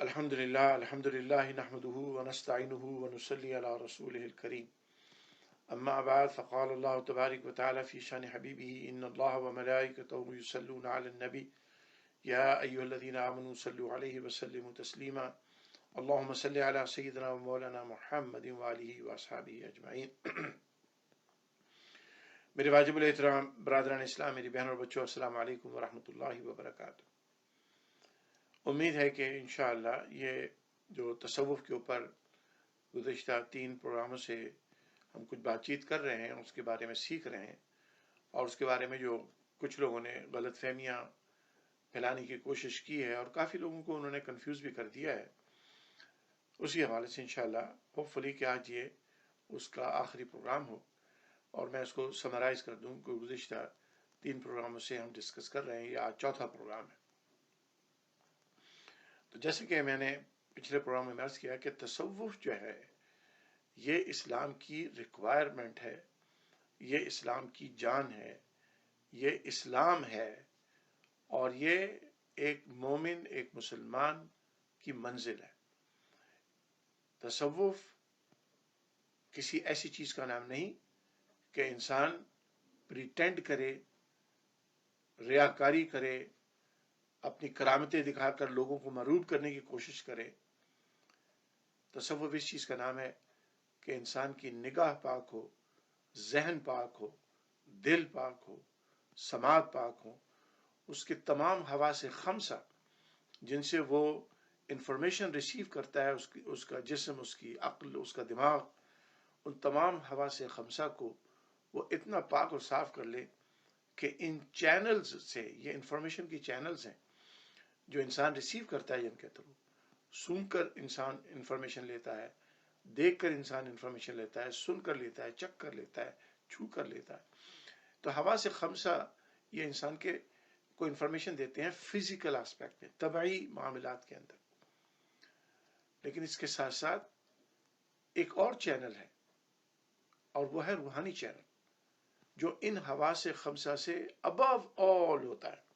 الحمد للہ نحمده ونستعینه ونصلی علی رسوله الکریم اما بعد فقال اللہ تبارک وتعالی فی شان حبیبه ان اللہ وملائکته یصلون علی النبی یا ایها الذین آمنوا صلوا علیہ وسلموا تسلیما اللہم صل علی سیدنا ومولانا محمد وآلہ واصحابہ اجمعین میرے واجب الاحترام برادران اسلام، میری بہن اور بچوں، السلام علیکم ورحمۃ اللہ وبرکاتہ۔ امید ہے کہ انشاءاللہ یہ جو تصوف کے اوپر گزشتہ 3 پروگراموں سے ہم کچھ بات چیت کر رہے ہیں، اس کے بارے میں سیکھ رہے ہیں، اور اس کے بارے میں جو کچھ لوگوں نے غلط فہمیاں پھیلانے کی کوشش کی ہے اور کافی لوگوں کو انہوں نے کنفیوز بھی کر دیا ہے، اسی حوالے سے انشاءاللہ ہوپ فلی کہ آج یہ اس کا آخری پروگرام ہو اور میں اس کو سمرائز کر دوں کہ گزشتہ 3 پروگراموں سے ہم ڈسکس کر رہے ہیں، یہ آج چوتھا پروگرام ہے۔ تو جیسے کہ میں نے پچھلے پروگرام میں عرض کیا کہ تصوف جو ہے یہ اسلام کی ریکوائرمنٹ ہے، یہ اسلام کی جان ہے، یہ اسلام ہے، اور یہ ایک مومن، ایک مسلمان کی منزل ہے۔ تصوف کسی ایسی چیز کا نام نہیں کہ انسان پریٹینڈ کرے، ریاکاری کرے، اپنی کرامتیں دکھا کر لوگوں کو مرعوب کرنے کی کوشش کرے۔ تصوف اس چیز کا نام ہے کہ انسان کی نگاہ پاک ہو، ذہن پاک ہو، دل پاک ہو، سماعت پاک ہو، اس کے تمام حواس خمسہ جن سے وہ انفارمیشن ریسیو کرتا ہے، اس کا جسم، اس کی عقل، اس کا دماغ، ان تمام حواس خمسہ کو وہ اتنا پاک اور صاف کر لے کہ ان چینلز سے، یہ انفارمیشن کی چینلز ہیں جو انسان ریسیو کرتا ہے، جن کے تھرو سن کر انسان انفارمیشن لیتا ہے، دیکھ کر انسان انفارمیشن لیتا ہے، سن کر لیتا ہے، چکھ کر لیتا ہے، چھو کر لیتا ہے۔ تو حواس خمسہ یہ انسان کے کو انفارمیشن دیتے ہیں فزیکل آسپیکٹ میں، طبعی معاملات کے اندر، لیکن اس کے ساتھ ساتھ ایک اور چینل ہے، اور وہ ہے روحانی چینل، جو ان حواس خمسہ سے ابو آل ہوتا ہے۔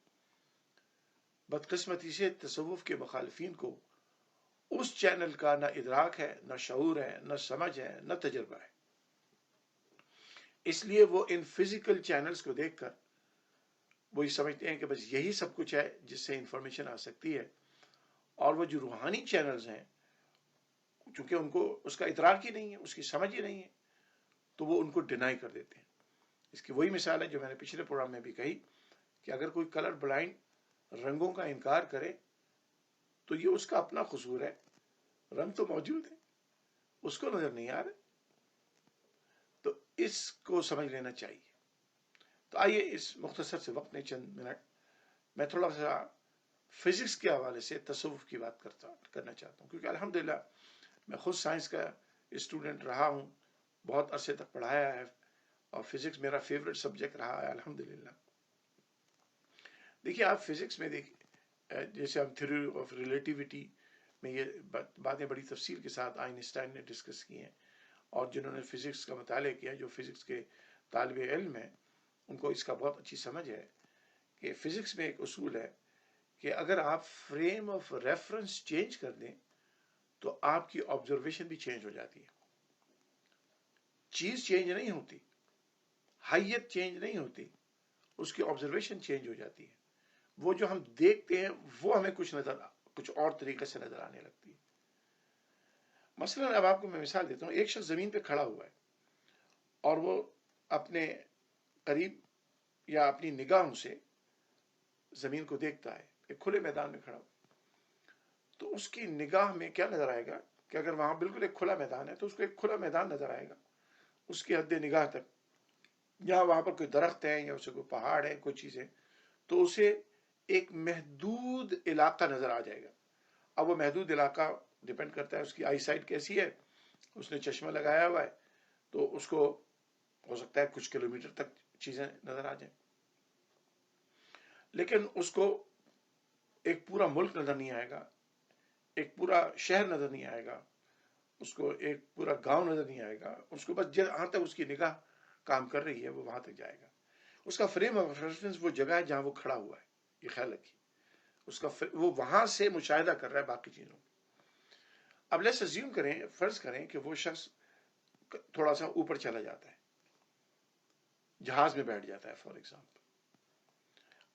بدقسمتی سے تصوف کے مخالفین کو اس چینل کا نہ ادراک ہے، نہ شعور ہے، نہ سمجھ ہے، نہ تجربہ ہے، اس لیے وہ ان فزیکل چینلز کو دیکھ کر وہ یہ سمجھتے ہیں کہ بس یہی سب کچھ ہے جس سے انفارمیشن آ سکتی ہے، اور وہ جو روحانی چینلز ہیں چونکہ ان کو اس کا ادراک ہی نہیں ہے، اس کی سمجھ ہی نہیں ہے، تو وہ ان کو ڈینائی کر دیتے ہیں۔ اس کی وہی مثال ہے جو میں نے پچھلے پروگرام میں بھی کہی کہ اگر کوئی کلر بلائنڈ رنگوں کا انکار کرے تو یہ اس کا اپنا قصور ہے، رنگ تو موجود ہے، اس کو نظر نہیں آ رہا، تو اس کو سمجھ لینا چاہیے۔ تو آئیے اس مختصر سے وقت میں چند منٹ میں تھوڑا سا فزکس کے حوالے سے تصوف کی بات کرنا چاہتا ہوں، کیونکہ الحمدللہ میں خود سائنس کا اسٹوڈنٹ رہا ہوں، بہت عرصے تک پڑھایا ہے، اور فزکس میرا فیوریٹ سبجیکٹ رہا ہے الحمدللہ۔ دیکھیے آپ فزکس میں دیکھیے، جیسے ہم تھیوری آف ریلیٹیوٹی میں یہ باتیں بڑی تفصیل کے ساتھ آئنسٹائن نے ڈسکس کی ہیں، اور جنہوں نے فزکس کا مطالعہ کیا، جو فزکس کے طالب علم ہیں، ان کو اس کا بہت اچھی سمجھ ہے کہ فزکس میں ایک اصول ہے کہ اگر آپ فریم آف ریفرنس چینج کر دیں تو آپ کی آبزرویشن بھی چینج ہو جاتی ہے۔ چیز چینج نہیں ہوتی، حیت چینج نہیں ہوتی، اس کی آبزرویشن چینج ہو جاتی ہے۔ وہ جو ہم دیکھتے ہیں وہ ہمیں کچھ اور طریقے سے نظر آنے لگتی ہے۔ مثلا اب آپ کو میں مثال دیتا ہوں، ایک شخص زمین پہ کھڑا ہوا ہے اور وہ اپنے قریب یا اپنی نگاہوں سے زمین کو دیکھتا ہے، ایک کھلے میدان میں کھڑا ہوا، تو اس کی نگاہ میں کیا نظر آئے گا کہ اگر وہاں بالکل ایک کھلا میدان ہے تو اس کو ایک کھلا میدان نظر آئے گا اس کی حد نگاہ تک، یا وہاں پر کوئی درخت ہے یا اسے کوئی پہاڑ ہے، کوئی چیز ہے، تو اسے ایک محدود علاقہ نظر آ جائے گا۔ اب وہ محدود علاقہ ڈیپینڈ کرتا ہے اس کی آئی سائٹ کیسی ہے، اس نے چشمہ لگایا ہوا ہے تو اس کو ہو سکتا ہے کچھ کلومیٹر تک چیزیں نظر آ جائیں، لیکن اس کو ایک پورا ملک نظر نہیں آئے گا، ایک پورا شہر نظر نہیں آئے گا، اس کو ایک پورا گاؤں نظر نہیں آئے گا، اس کو بس جہاں تک اس کی نگاہ کام کر رہی ہے وہ وہاں تک جائے گا۔ اس کا فریم آف ریفرنس وہ جگہ ہے جہاں وہ کھڑا ہوا ہے، یہ خیال رکھیے، وہ وہاں سے مشاہدہ کر رہا ہے باقی چیزوں کو۔ اب لیٹس اسیوم کریں، فرض کریں کہ وہ شخص تھوڑا سا اوپر چلا جاتا ہے، جہاز میں بیٹھ جاتا ہے فار ایگزامپل.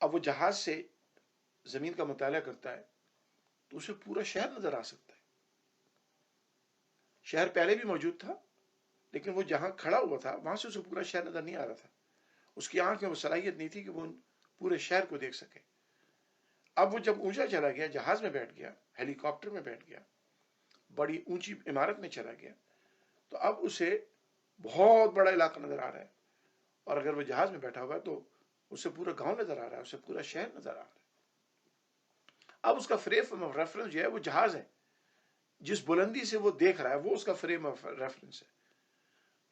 اب وہ جہاز سے زمین کا مطالعہ کرتا ہے تو اسے پورا شہر نظر آ سکتا ہے. شہر پہلے بھی موجود تھا لیکن وہ جہاں کھڑا ہوا تھا وہاں سے اسے پورا شہر نظر نہیں آ رہا تھا. اس کی آنکھ میں وہ صلاحیت نہیں تھی کہ وہ پورے شہر کو دیکھ سکے. اب وہ جب اونچا چلا گیا، جہاز میں بیٹھ گیا، ہیلی کاپٹر میں بیٹھ گیا، بڑی اونچی عمارت میں چلا گیا، تو اب اسے بہت بڑا علاقہ نظر آ رہا ہے. اور اگر وہ جہاز میں بیٹھا ہوا ہے تو اسے پورا گاؤں نظر آ رہا ہے، اسے پورا شہر نظر آ رہا ہے. اب اس کا فریم آف ریفرنس جو ہے وہ جہاز ہے. جس بلندی سے وہ دیکھ رہا ہے وہ اس کا فریم آف ریفرنس ہے.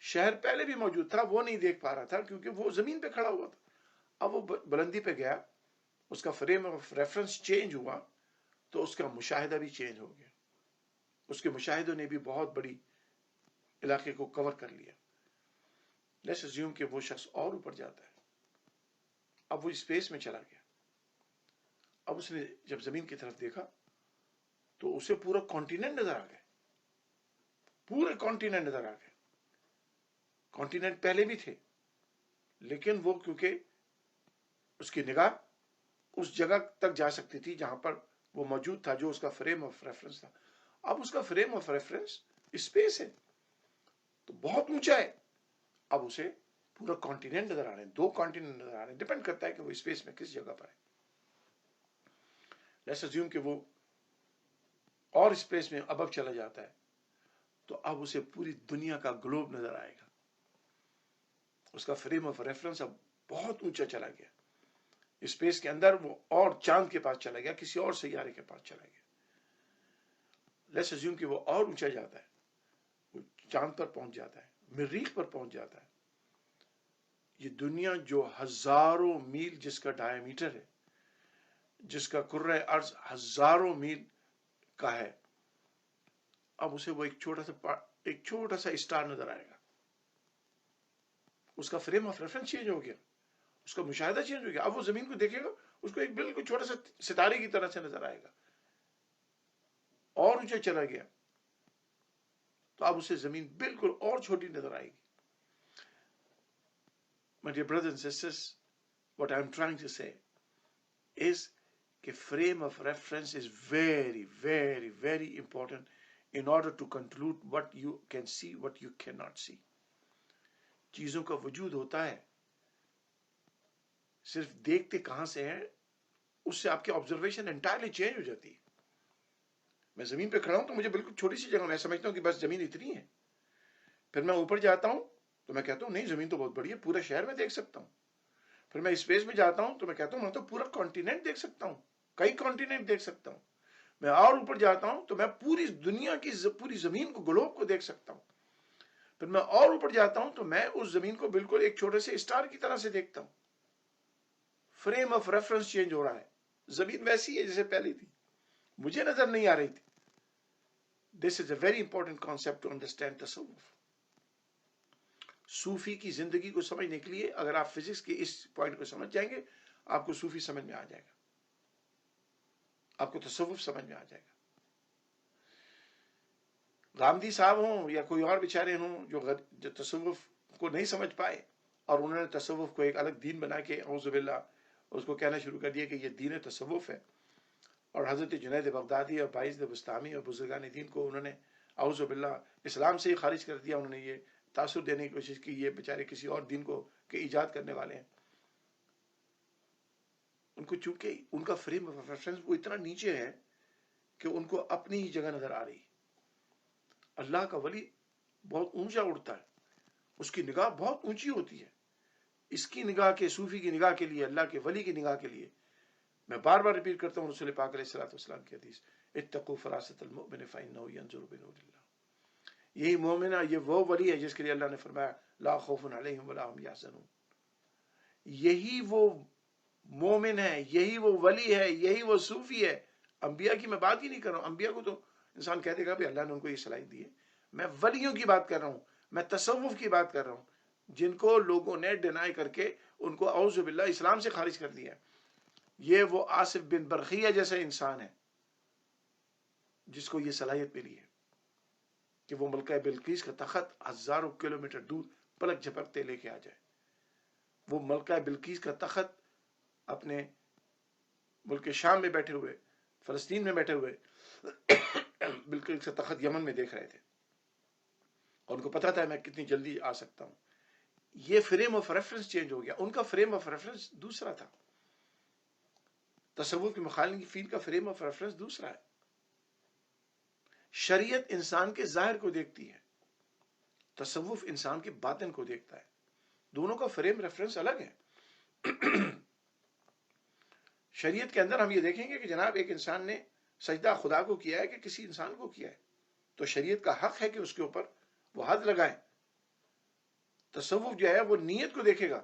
شہر پہلے بھی موجود تھا، وہ نہیں دیکھ پا رہا تھا کیونکہ وہ زمین پہ کھڑا ہوا تھا. اب وہ بلندی پہ گیا، اس کا فریم آف ریفرنس چینج ہوا تو اس کا مشاہدہ بھی چینج ہو گیا. اس کے مشاہدوں نے بھی بہت بڑی علاقے کو کور کر لیا. لیٹس اسیوم کہ وہ شخص اور اوپر جاتا ہے. اب وہ اسپیس میں چلا گیا. اب اس نے جب زمین کی طرف دیکھا تو اسے پورا کانٹیننٹ نظر آ گیا. پورے کانٹیننٹ نظر آ گئے. کانٹیننٹ پہلے بھی تھے لیکن وہ کیونکہ اس کی نگاہ اس جگہ تک جا سکتی تھی جہاں پر وہ موجود تھا جو اس کا فریم آف ریفرنس تھا. اب اس کا فریم آف ریفرنس اسپیس ہے تو بہت اونچا ہے. اب اسے پورا کانٹیننٹ نظر آ رہے ہیں، 2 کانٹیننٹ نظر آ رہے ہیں. ڈپینڈ کرتا ہے کہ وہ اسپیس میں کس جگہ پر ہے. لیٹس اسیوم کہ وہ اور اسپیس میں ابو چلا جاتا ہے تو اب اسے پوری دنیا کا گلوب نظر آئے گا. اس کا فریم آف ریفرنس اب بہت اونچا چلا گیا. اسپیس کے اندر وہ اور چاند کے پاس چلا گیا، کسی اور سیارے کے پاس چلا گیا. لیٹس اسیوم کہ وہ اور اونچا جاتا ہے، وہ چاند پر پہنچ جاتا ہے، مریخ پر پہنچ جاتا ہے. یہ دنیا جو ہزاروں میل جس کا ڈایا میٹر ہے، جس کا کرۂ ارض ہزاروں میل کا ہے، اب اسے وہ ایک چھوٹا سا اسٹار نظر آئے گا. اس کا فریم آف ریفرنس چینج ہو گیا، اس کا مشاہدہ چینج ہو گیا. اب وہ زمین کو دیکھے گا، اس کو ایک بالکل چھوٹا سا ستارے کی طرح سے نظر آئے گا. اور اونچا چلا گیا تو اب اسے زمین بالکل اور چھوٹی نظر آئے گی. My dear brothers and sisters, what I'm trying to say is کہ frame of reference is very, very, very important in order to conclude what you can see, what you cannot see. چیزوں کا وجود ہوتا ہے، صرف دیکھتے کہاں سے ہیں اس سے آپ کی آبزرویشن انٹائرلی چینج ہو جاتی ہے. میں زمین پہ کھڑا ہوں تو مجھے بالکل چھوٹی سی جگہ، میں سمجھتا ہوں کہ بس زمین اتنی ہے. پھر میں اوپر جاتا ہوں تو میں کہتا ہوں نہیں، زمین تو بہت بڑی ہے، پورا شہر میں دیکھ سکتا ہوں. پھر میں اسپیس میں جاتا ہوں تو میں کہتا ہوں میں تو پورا کانٹیننٹ دیکھ سکتا ہوں، کئی کانٹیننٹ دیکھ سکتا ہوں. میں اور اوپر جاتا ہوں تو میں پوری دنیا کی پوری زمین کو، گلوب کو دیکھ سکتا ہوں. پھر میں اور اوپر جاتا ہوں تو میں اس زمین کو بالکل ایک چھوٹے سے اسٹار کی طرح سے دیکھتا ہوں. فریم آف ریفرنس چینج ہو رہا ہے. زمین ویسی ہے جیسے پہلی تھی، مجھے نظر نہیں آ رہی تھی. This is a very important concept to understand تصوف. صوفی کی زندگی کو سمجھنے کے لیے اگر آپ فزکس کے اس پوائنٹ کو سمجھ جائیں گے، آپ کو صوفی سمجھ میں آ جائے گا، آپ کو تصوف سمجھ میں آ جائے گا. رامدی صاحب ہوں یا کوئی اور بیچارے ہوں جو تصوف کو نہیں سمجھ پائے اور انہوں نے تصوف کو ایک الگ دین بنا کے اعوذ باللہ اس کو کہنا شروع کر دیا کہ یہ دین تصوف ہے. اور حضرت جنید بغدادی اور باعث بستامی اور بزرگان دین کو انہوں نے اعوذ باللہ اسلام سے ہی خارج کر دیا. انہوں نے یہ تاثر دینے کی کوشش کی یہ بیچارے کسی اور دین کو کے ایجاد کرنے والے ہیں. ان کو چونکہ ان کا فریم آف ریفرنس وہ اتنا نیچے ہے کہ ان کو اپنی ہی جگہ نظر آ رہی. اللہ کا ولی بہت اونچا اڑتا ہے، اس کی نگاہ بہت اونچی ہوتی ہے. اس کی نگاہ کے، صوفی کی نگاہ کے لیے، اللہ کے ولی کی نگاہ کے لیے میں بار بار ریپیٹ کرتا ہوں رسول پاک علیہ الصلوۃ والسلام کی حدیث، اتقوا فراست المؤمن فانه ينظر بنور اللہ. یہی مومن ہے، یہ وہ ولی ہے جس کے لیے اللہ نے فرمایا لا خوف علیہم ولا هم يحزنون. یہی وہ مومن ہے، یہی وہ ولی ہے، یہی وہ صوفی ہے. انبیاء کی میں بات ہی نہیں کر رہا ہوں. انبیاء کو تو انسان کہہ دے گا بھی اللہ نے ان کو یہ صلاحیت دی ہے. میں ولیوں کی بات کر رہا ہوں، میں تصوف کی بات کر رہا ہوں، جن کو لوگوں نے ڈینائی کر کے ان کو اعوذ باللہ اسلام سے خارج کر دیا. یہ وہ آصف بن برخیہ جیسا انسان ہے جس کو یہ صلاحیت ملی ہے. کہ وہ ملکہ بلقیس کا تخت ہزاروں کلومیٹر دور پلک جھپکتے لے کے آ جائے. وہ ملکہ بلقیس کا تخت اپنے ملک شام میں بیٹھے ہوئے، فلسطین میں بیٹھے ہوئے بلقیس کا تخت یمن میں دیکھ رہے تھے، اور ان کو پتا تھا میں کتنی جلدی آ سکتا ہوں. یہ فریم آف ریفرنس چینج ہو گیا. ان کا فریم آف ریفرنس دوسرا تھا. تصوف کے مخالفین کا فریم آف ریفرنس دوسرا ہے. شریعت انسان کے ظاہر کو دیکھتی ہے، تصوف انسان کے باطن کو دیکھتا ہے. دونوں کا فریم ریفرنس الگ ہے. شریعت کے اندر ہم یہ دیکھیں گے کہ جناب ایک انسان نے سجدہ خدا کو کیا ہے کہ کسی انسان کو کیا ہے، تو شریعت کا حق ہے کہ اس کے اوپر وہ حد لگائیں. تصوف جو ہے وہ نیت کو دیکھے گا،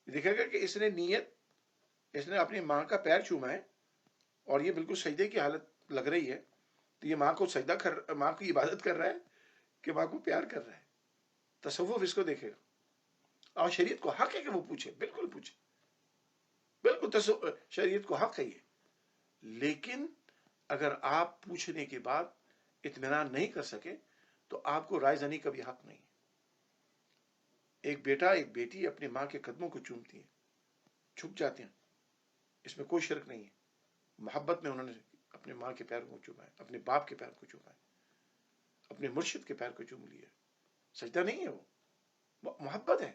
دیکھے گا کہ اس نے نیت، اس نے اپنی ماں کا پیر چوما ہے اور یہ بالکل سجدے کی حالت لگ رہی ہے، تو یہ ماں کو سجدہ ماں کی عبادت کر رہا ہے کہ ماں کو پیار کر رہا ہے. تصوف اس کو دیکھے گا. اور شریعت کو حق ہے کہ وہ پوچھے، بالکل پوچھے، بالکل شریعت کو حق ہے یہ. لیکن اگر آپ پوچھنے کے بعد اطمینان نہیں کر سکے تو آپ کو رائے زنی کا بھی حق نہیں. ایک بیٹا ایک بیٹی اپنی ماں کے قدموں کو چومتی ہیں، جھک جاتے ہیں، اس میں کوئی شرک نہیں ہے. محبت میں انہوں نے اپنے ماں کے پیر کو چوما ہے، اپنے باپ کے پیر کو چوما ہے، اپنے مرشد کے پیر کو چوم لیا. سجدہ نہیں ہے، وہ محبت ہے.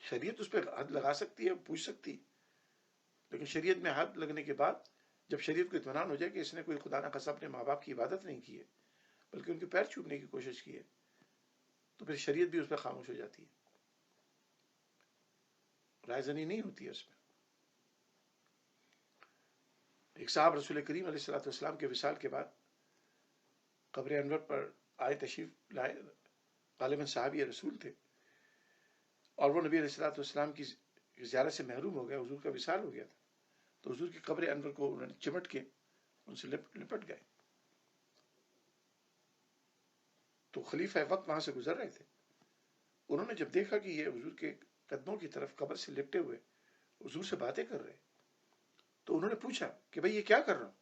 شریعت اس پہ حد لگا سکتی ہے، پوچھ سکتی، لیکن شریعت میں حد لگنے کے بعد جب شریعت کو اطمینان ہو جائے کہ اس نے کوئی خدا نہ خواستہ اپنے ماں باپ کی عبادت نہیں کی ہے بلکہ ان کے پیر چومنے کی کوشش کی ہے، تو پھر شریعت بھی اس پہ خاموش ہو جاتی ہے، رائے زنی نہیں ہوتی ہے اس میں. ایک صاحب رسول کریم علیہ الصلوۃ والسلام کے وصال کے بعد قبر انور پر آئے، تشریف لائے، غالباً صحابی رسول تھے، اور وہ نبی علیہ الصلوۃ والسلام کی زیارت سے محروم ہو گئے. حضور کا وصال ہو گیا تھا، تو حضور کی قبر انور کو انہوں نے چمٹ کے ان سے لپٹ گئے. تو خلیفہ وقت وہاں سے گزر رہے تھے. انہوں نے جب دیکھا کہ یہ حضور کے قدموں کی طرف قبر سے لپٹے ہوئے حضور سے باتیں کر رہے، تو انہوں نے پوچھا کہ بھئی یہ کیا کر رہا ہوں،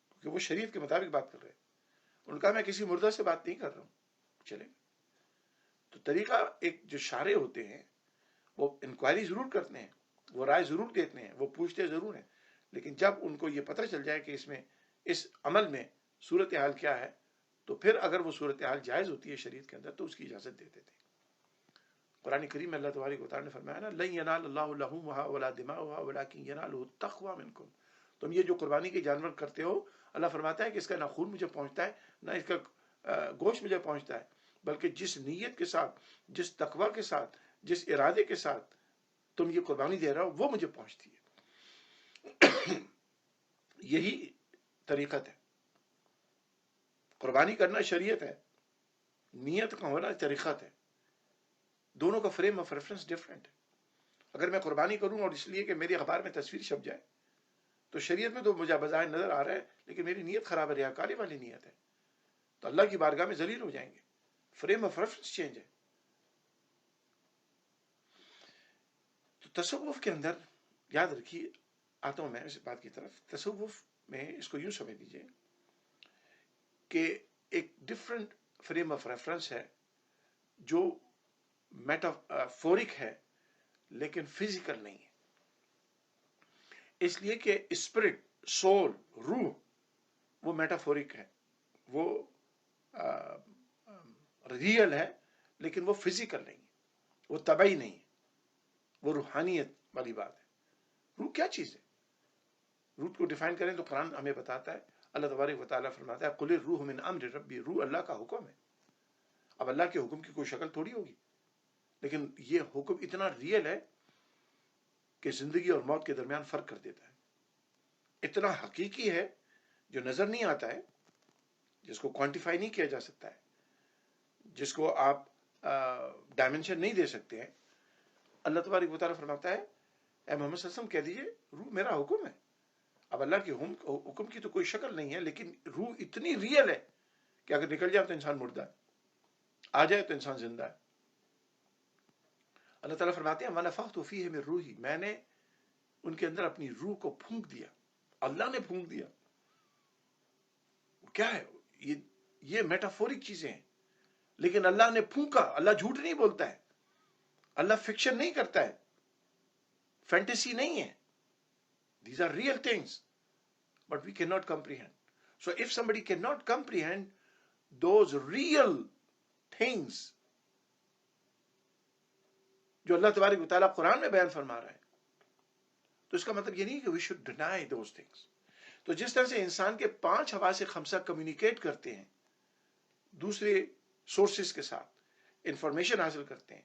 کیونکہ وہ شریعت کے مطابق بات کر رہے. انہوں نے کہا میں کسی مردہ سے بات نہیں کر رہا ہوں. چلے. تو طریقہ ایک جو شارع ہوتے ہیں وہ انکوائری ضرور کرتے ہیں، وہ رائے ضرور دیتے ہیں، وہ پوچھتے ضرور ہیں، لیکن جب ان کو یہ پتہ چل جائے کہ اس میں، اس عمل میں صورتحال کیا ہے، تو پھر اگر وہ صورتحال جائز ہوتی ہے شریعت کے اندر تو اس کی اجازت دیتے تھے. قرآن کریم میں اللہ تبارک و تعالیٰ نے فرمایا نا، لن ینال اللہ لحومها ولا دماؤها ولکن ینالہ التقوی منکم. تم یہ جو قربانی کے جانور کرتے ہو، اللہ فرماتا ہے کہ اس کا نہ خون مجھے پہنچتا ہے نہ اس کا گوشت مجھے پہنچتا ہے، بلکہ جس نیت کے ساتھ، جس تقوی کے ساتھ، جس ارادے کے ساتھ تم یہ قربانی دے رہا ہو وہ مجھے پہنچتی ہے. یہی طریقت ہے. قربانی کرنا شریعت ہے، نیت کا ہونا طریقت ہے. دونوں کا فریم آف ریفرنس ڈفرینٹ ہے. اگر میں قربانی کروں اور اس لیے کہ میری اخبار میں تصویر چھپ جائے، تو شریعت میں تو مجھے بظاہر نظر آ رہا ہے لیکن میری نیت خراب ہے، ریاکاری والی نیت ہے، تو اللہ کی بارگاہ میں ذلیل ہو جائیں گے. فریم آف ریفرنس چینج ہے. تو تصوف کے اندر یاد رکھیے، آتا ہوں میں اس بات کی طرف، تصوف میں اس کو یوں سمجھ لیجیے کہ ایک ڈفرنٹ فریم آف ریفرنس ہے جو میٹافورک ہے لیکن فزیکل نہیں ہے. اس لیے کہ اسپرٹ، سول، روح وہ میٹافورک ہے، وہ ریئل ہے لیکن وہ فزیکل نہیں ہے، وہ طبعی نہیں ہے، وہ روحانیت والی بات ہے. روح کیا چیز ہے؟ روح کو ڈیفائن کریں تو قرآن ہمیں بتاتا ہے، اللہ تبارک و تعالیٰ فرماتا ہے قل الروح من امر ربی، روح اللہ کا حکم ہے. اب اللہ کے حکم کی کوئی شکل تھوڑی ہوگی، لیکن یہ حکم اتنا ریئل ہے کہ زندگی اور موت کے درمیان فرق کر دیتا ہے. اتنا حقیقی ہے جو نظر نہیں آتا ہے، جس کو کوانٹیفائی نہیں کیا جا سکتا ہے، جس کو آپ ڈائمنشن نہیں دے سکتے ہیں. اللہ تبارک و تعالیٰ فرماتا ہے اے محمد صلی اللہ علیہ وسلم کہہ دیجئے روح میرا حکم ہے. اب اللہ کے حکم کی تو کوئی شکل نہیں ہے لیکن روح اتنی ریئل ہے کہ اگر نکل جائے تو انسان مردہ ہے، آ جائے تو انسان زندہ ہے. اللہ تعالیٰ فرماتے ہیں وَنَفَخْتُ فِيهِ مِن روحی، میں نے ان کے اندر اپنی روح کو پھونک دیا. اللہ نے پھونک دیا. کیا ہے یہ میٹافورک چیزیں ہیں، لیکن اللہ نے پھونکا. اللہ جھوٹ نہیں بولتا ہے، اللہ فکشن نہیں کرتا ہے، فینٹیسی نہیں ہے. These are real things, but we cannot comprehend. So if somebody cannot comprehend those real things جو اللہ تبارک و تعالیٰ قرآن میں بیان فرما رہا ہے، تو اس کا مطلب یہ نہیں کہ we should deny those things. تو جس طرح سے انسان کے 5 حواس خمسہ کمیونیکیٹ کرتے ہیں دوسرے سورسز کے ساتھ، انفارمیشن حاصل کرتے ہیں.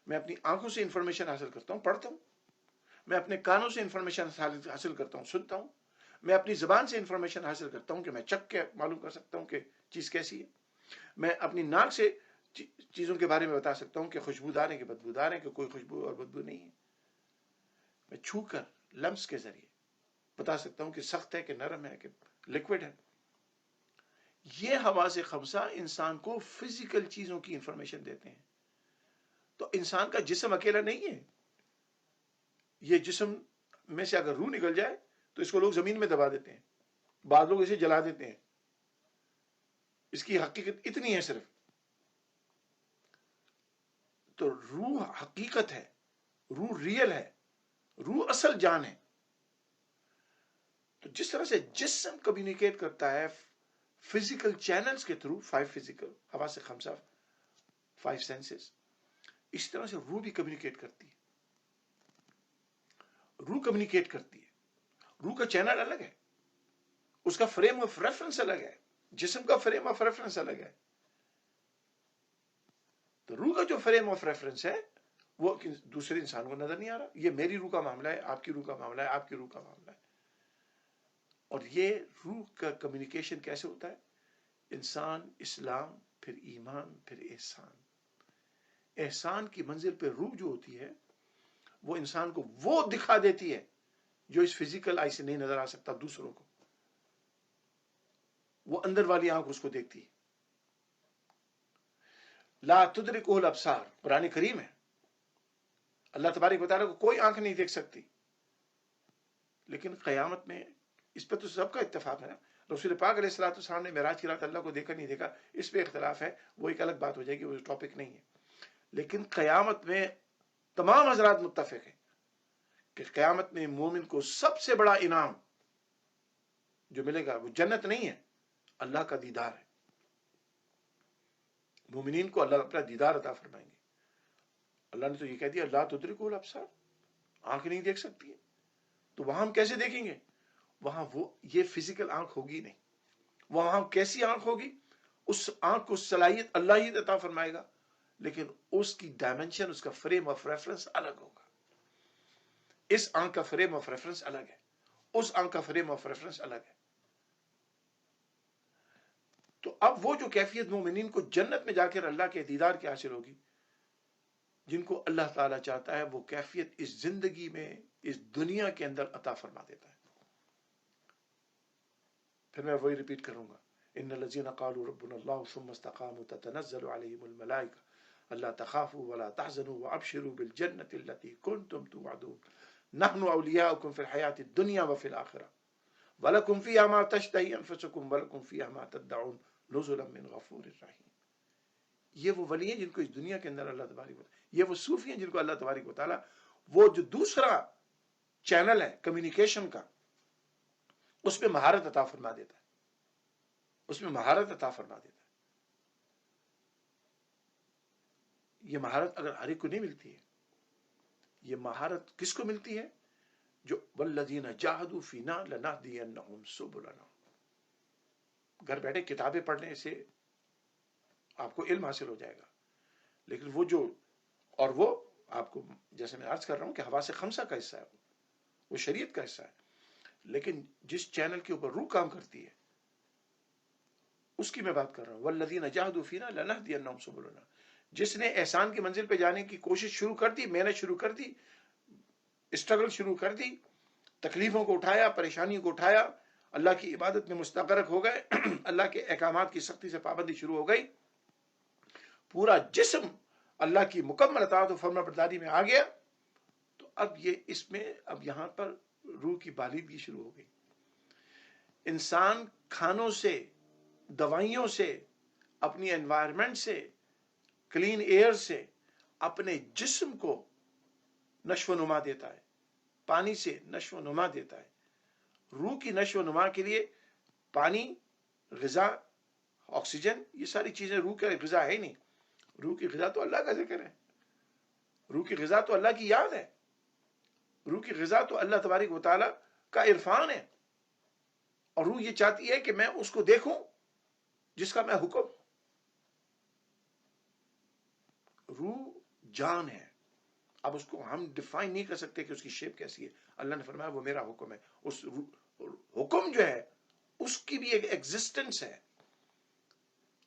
میں اپنی آنکھوں سے انفارمیشن حاصل کرتا ہوں، پڑھتا ہوں. میں اپنے کانوں سے انفارمیشن حاصل کرتا ہوں، سنتا ہوں. میں اپنی زبان سے انفارمیشن حاصل کرتا ہوں کہ میں چکھ کے معلوم کر سکتا ہوں کہ چیز کیسی ہے. میں اپنی ناک سے چیزوں کے بارے میں بتا سکتا ہوں کہ خوشبودار ہیں کہ بدبودار ہیں، کہ کوئی خوشبو اور بدبو نہیں ہے. میں چھو کر لمس کے ذریعے بتا سکتا ہوں کہ سخت ہے کہ نرم ہے کہ لکوڈ ہے. یہ حواس خمسہ انسان کو فزیکل چیزوں کی انفارمیشن دیتے ہیں. تو انسان کا جسم اکیلا نہیں ہے. یہ جسم میں سے اگر روح نکل جائے تو اس کو لوگ زمین میں دبا دیتے ہیں، بعض لوگ اسے جلا دیتے ہیں. اس کی حقیقت اتنی ہے صرف. تو روح حقیقت ہے، روح ریئل ہے، روح اصل جان ہے. تو جس طرح سے جسم کمیونیکیٹ کرتا ہے فزیکل چینلز کے تھرو، 5 فزیکل حواس خمسہ، 5 سینسز، اس طرح سے روح بھی کمیونیکیٹ کرتی ہے. روح کمیونیکیٹ کرتی ہے. روح کا چینل الگ ہے، اس کا فریم آف ریفرنس الگ ہے، جسم کا فریم آف ریفرنس الگ ہے. تو روح کا جو فریم آف ریفرنس ہے وہ دوسرے انسان کو نظر نہیں آ رہا. یہ میری روح کا معاملہ ہے، آپ کی روح کا معاملہ ہے، آپ کی روح کا معاملہ ہے. اور یہ روح کا کمیونیکیشن کیسے ہوتا ہے؟ انسان، اسلام، پھر ایمان، پھر احسان. احسان کی منزل پہ روح جو ہوتی ہے وہ انسان کو وہ دکھا دیتی ہے جو اس فزیکل آئی سے نہیں نظر آ سکتا دوسروں کو. وہ اندر والی آنکھ اس کو دیکھتی ہے. لا تدرکہ الابصار قرآن کریم ہے. اللہ تبارک و تعالیٰ کو کوئی آنکھ نہیں دیکھ سکتی. لیکن قیامت میں اس پہ تو سب کا اتفاق ہے نا. رسول پاک علیہ الصلوۃ والسلام نے معراج کی رات اللہ کو دیکھا نہیں دیکھا، اس پہ اختلاف ہے، وہ ایک الگ بات ہو جائے گی، وہ ٹاپک نہیں ہے. لیکن قیامت میں تمام حضرات متفق ہیں کہ قیامت میں مومن کو سب سے بڑا انعام جو ملے گا وہ جنت نہیں ہے، اللہ کا دیدار ہے. مومنین کو اللہ اپنا دیدار عطا فرمائیں گے. اللہ نے تو یہ کہہ دیا لا تدرکہ الابصار، آنکھ نہیں دیکھ سکتی ہے. تو وہاں ہم کیسے دیکھیں گے؟ وہاں وہ یہ فزیکل آنکھ ہوگی نہیں. وہاں کیسی آنکھ ہوگی؟ اس آنکھ کو صلاحیت اللہ ہی عطا فرمائے گا، لیکن اس کی ڈائمنشن، اس کا فریم آف ریفرنس الگ ہوگا. اس آنکھ کا فریم آف ریفرنس الگ ہے، اس آنکھ کا فریم آف ریفرنس الگ ہے. تو اب وہ جو کیفیت مومنین کو جنت میں جا کر اللہ کے دیدار کی حاصل ہوگی، جن کو اللہ تعالیٰ چاہتا ہے وہ کیفیت اس زندگی میں، اس دنیا کے اندر عطا فرما دیتا ہے. پھر میں وہی ریپیٹ کروں گا، ان الذین قالوا ربنا اللہ ثم استقاموا تتنزل علیہم الملائکہ الا تخافوا ولا تحزنوا وابشروا بالجنة التي كنتم توعدون نحن اولیاؤکم فی الحیاة الدنیا وفی الآخرہ ولکم فیہا ما تشتہی انفسکم ولکم فیہا ما تدعون نزلا من غفور الرحیم. یہ وہ ولی ہیں جن کو اس دنیا کے اندر اللہ تبارک و تعالیٰ، یہ وہ صوفی ہیں جن کو اللہ تبارک و تعالیٰ وہ جو دوسرا چینل ہے کمیونیکیشن کا، اس میں مہارت عطا فرما دیتا ہے. اس میں مہارت عطا فرما دیتا ہے. یہ مہارت اگر ہر ایک کو نہیں ملتی ہے. یہ مہارت کس کو ملتی ہے؟ جو والذین جاہدوا فینا لنہدینہم سبلنا. گھر بیٹھے کتابیں پڑھنے سے آپ کو علم حاصل ہو جائے گا، لیکن وہ جو، اور وہ آپ کو جیسے میں عرض کر رہا ہوں کہ حواس خمسہ کا حصہ ہے، وہ شریعت کا حصہ ہے. لیکن جس چینل کے اوپر روح کام کرتی ہے اس کی میں بات کر رہا ہوں. والذین جاہدوا فینا لنہدینہم سبلنا. جس نے احسان کی منزل پہ جانے کی کوشش شروع کر دی، محنت شروع کر دی، اسٹرگل شروع کر دی، تکلیفوں کو اٹھایا، پریشانیوں کو اٹھایا، اللہ کی عبادت میں مستغرق ہو گئے، اللہ کے احکامات کی سختی سے پابندی شروع ہو گئی، پورا جسم اللہ کی مکمل اطاعت و فرما برداری میں آ گیا، تو اب یہ اس میں اب یہاں پر روح کی بالیدگی شروع ہو گئی. انسان کھانوں سے دوائیوں سے، اپنی انوائرمنٹ سے، کلین ایئر سے اپنے جسم کو نشو و نما دیتا ہے، پانی سے نشو و نما دیتا ہے. روح کی نشو و نما کے لیے پانی، غذا، آکسیجن، یہ ساری چیزیں روح کا غذا ہے نہیں. روح کی غذا تو اللہ کا ذکر ہے، روح کی غذا تو اللہ کی یاد ہے، روح کی غذا تو اللہ تبارک و تعالی کا عرفان ہے. اور روح یہ چاہتی ہے کہ میں اس کو دیکھوں جس کا میں حکم. روح جان ہے. اب اس کو ہم ڈیفائن نہیں کر سکتے کہ اس کی شیپ کیسی ہے. اللہ نے فرمایا وہ میرا حکم ہے. اس حکم جو ہے اس کی بھی ایک ایگزسٹنس ہے،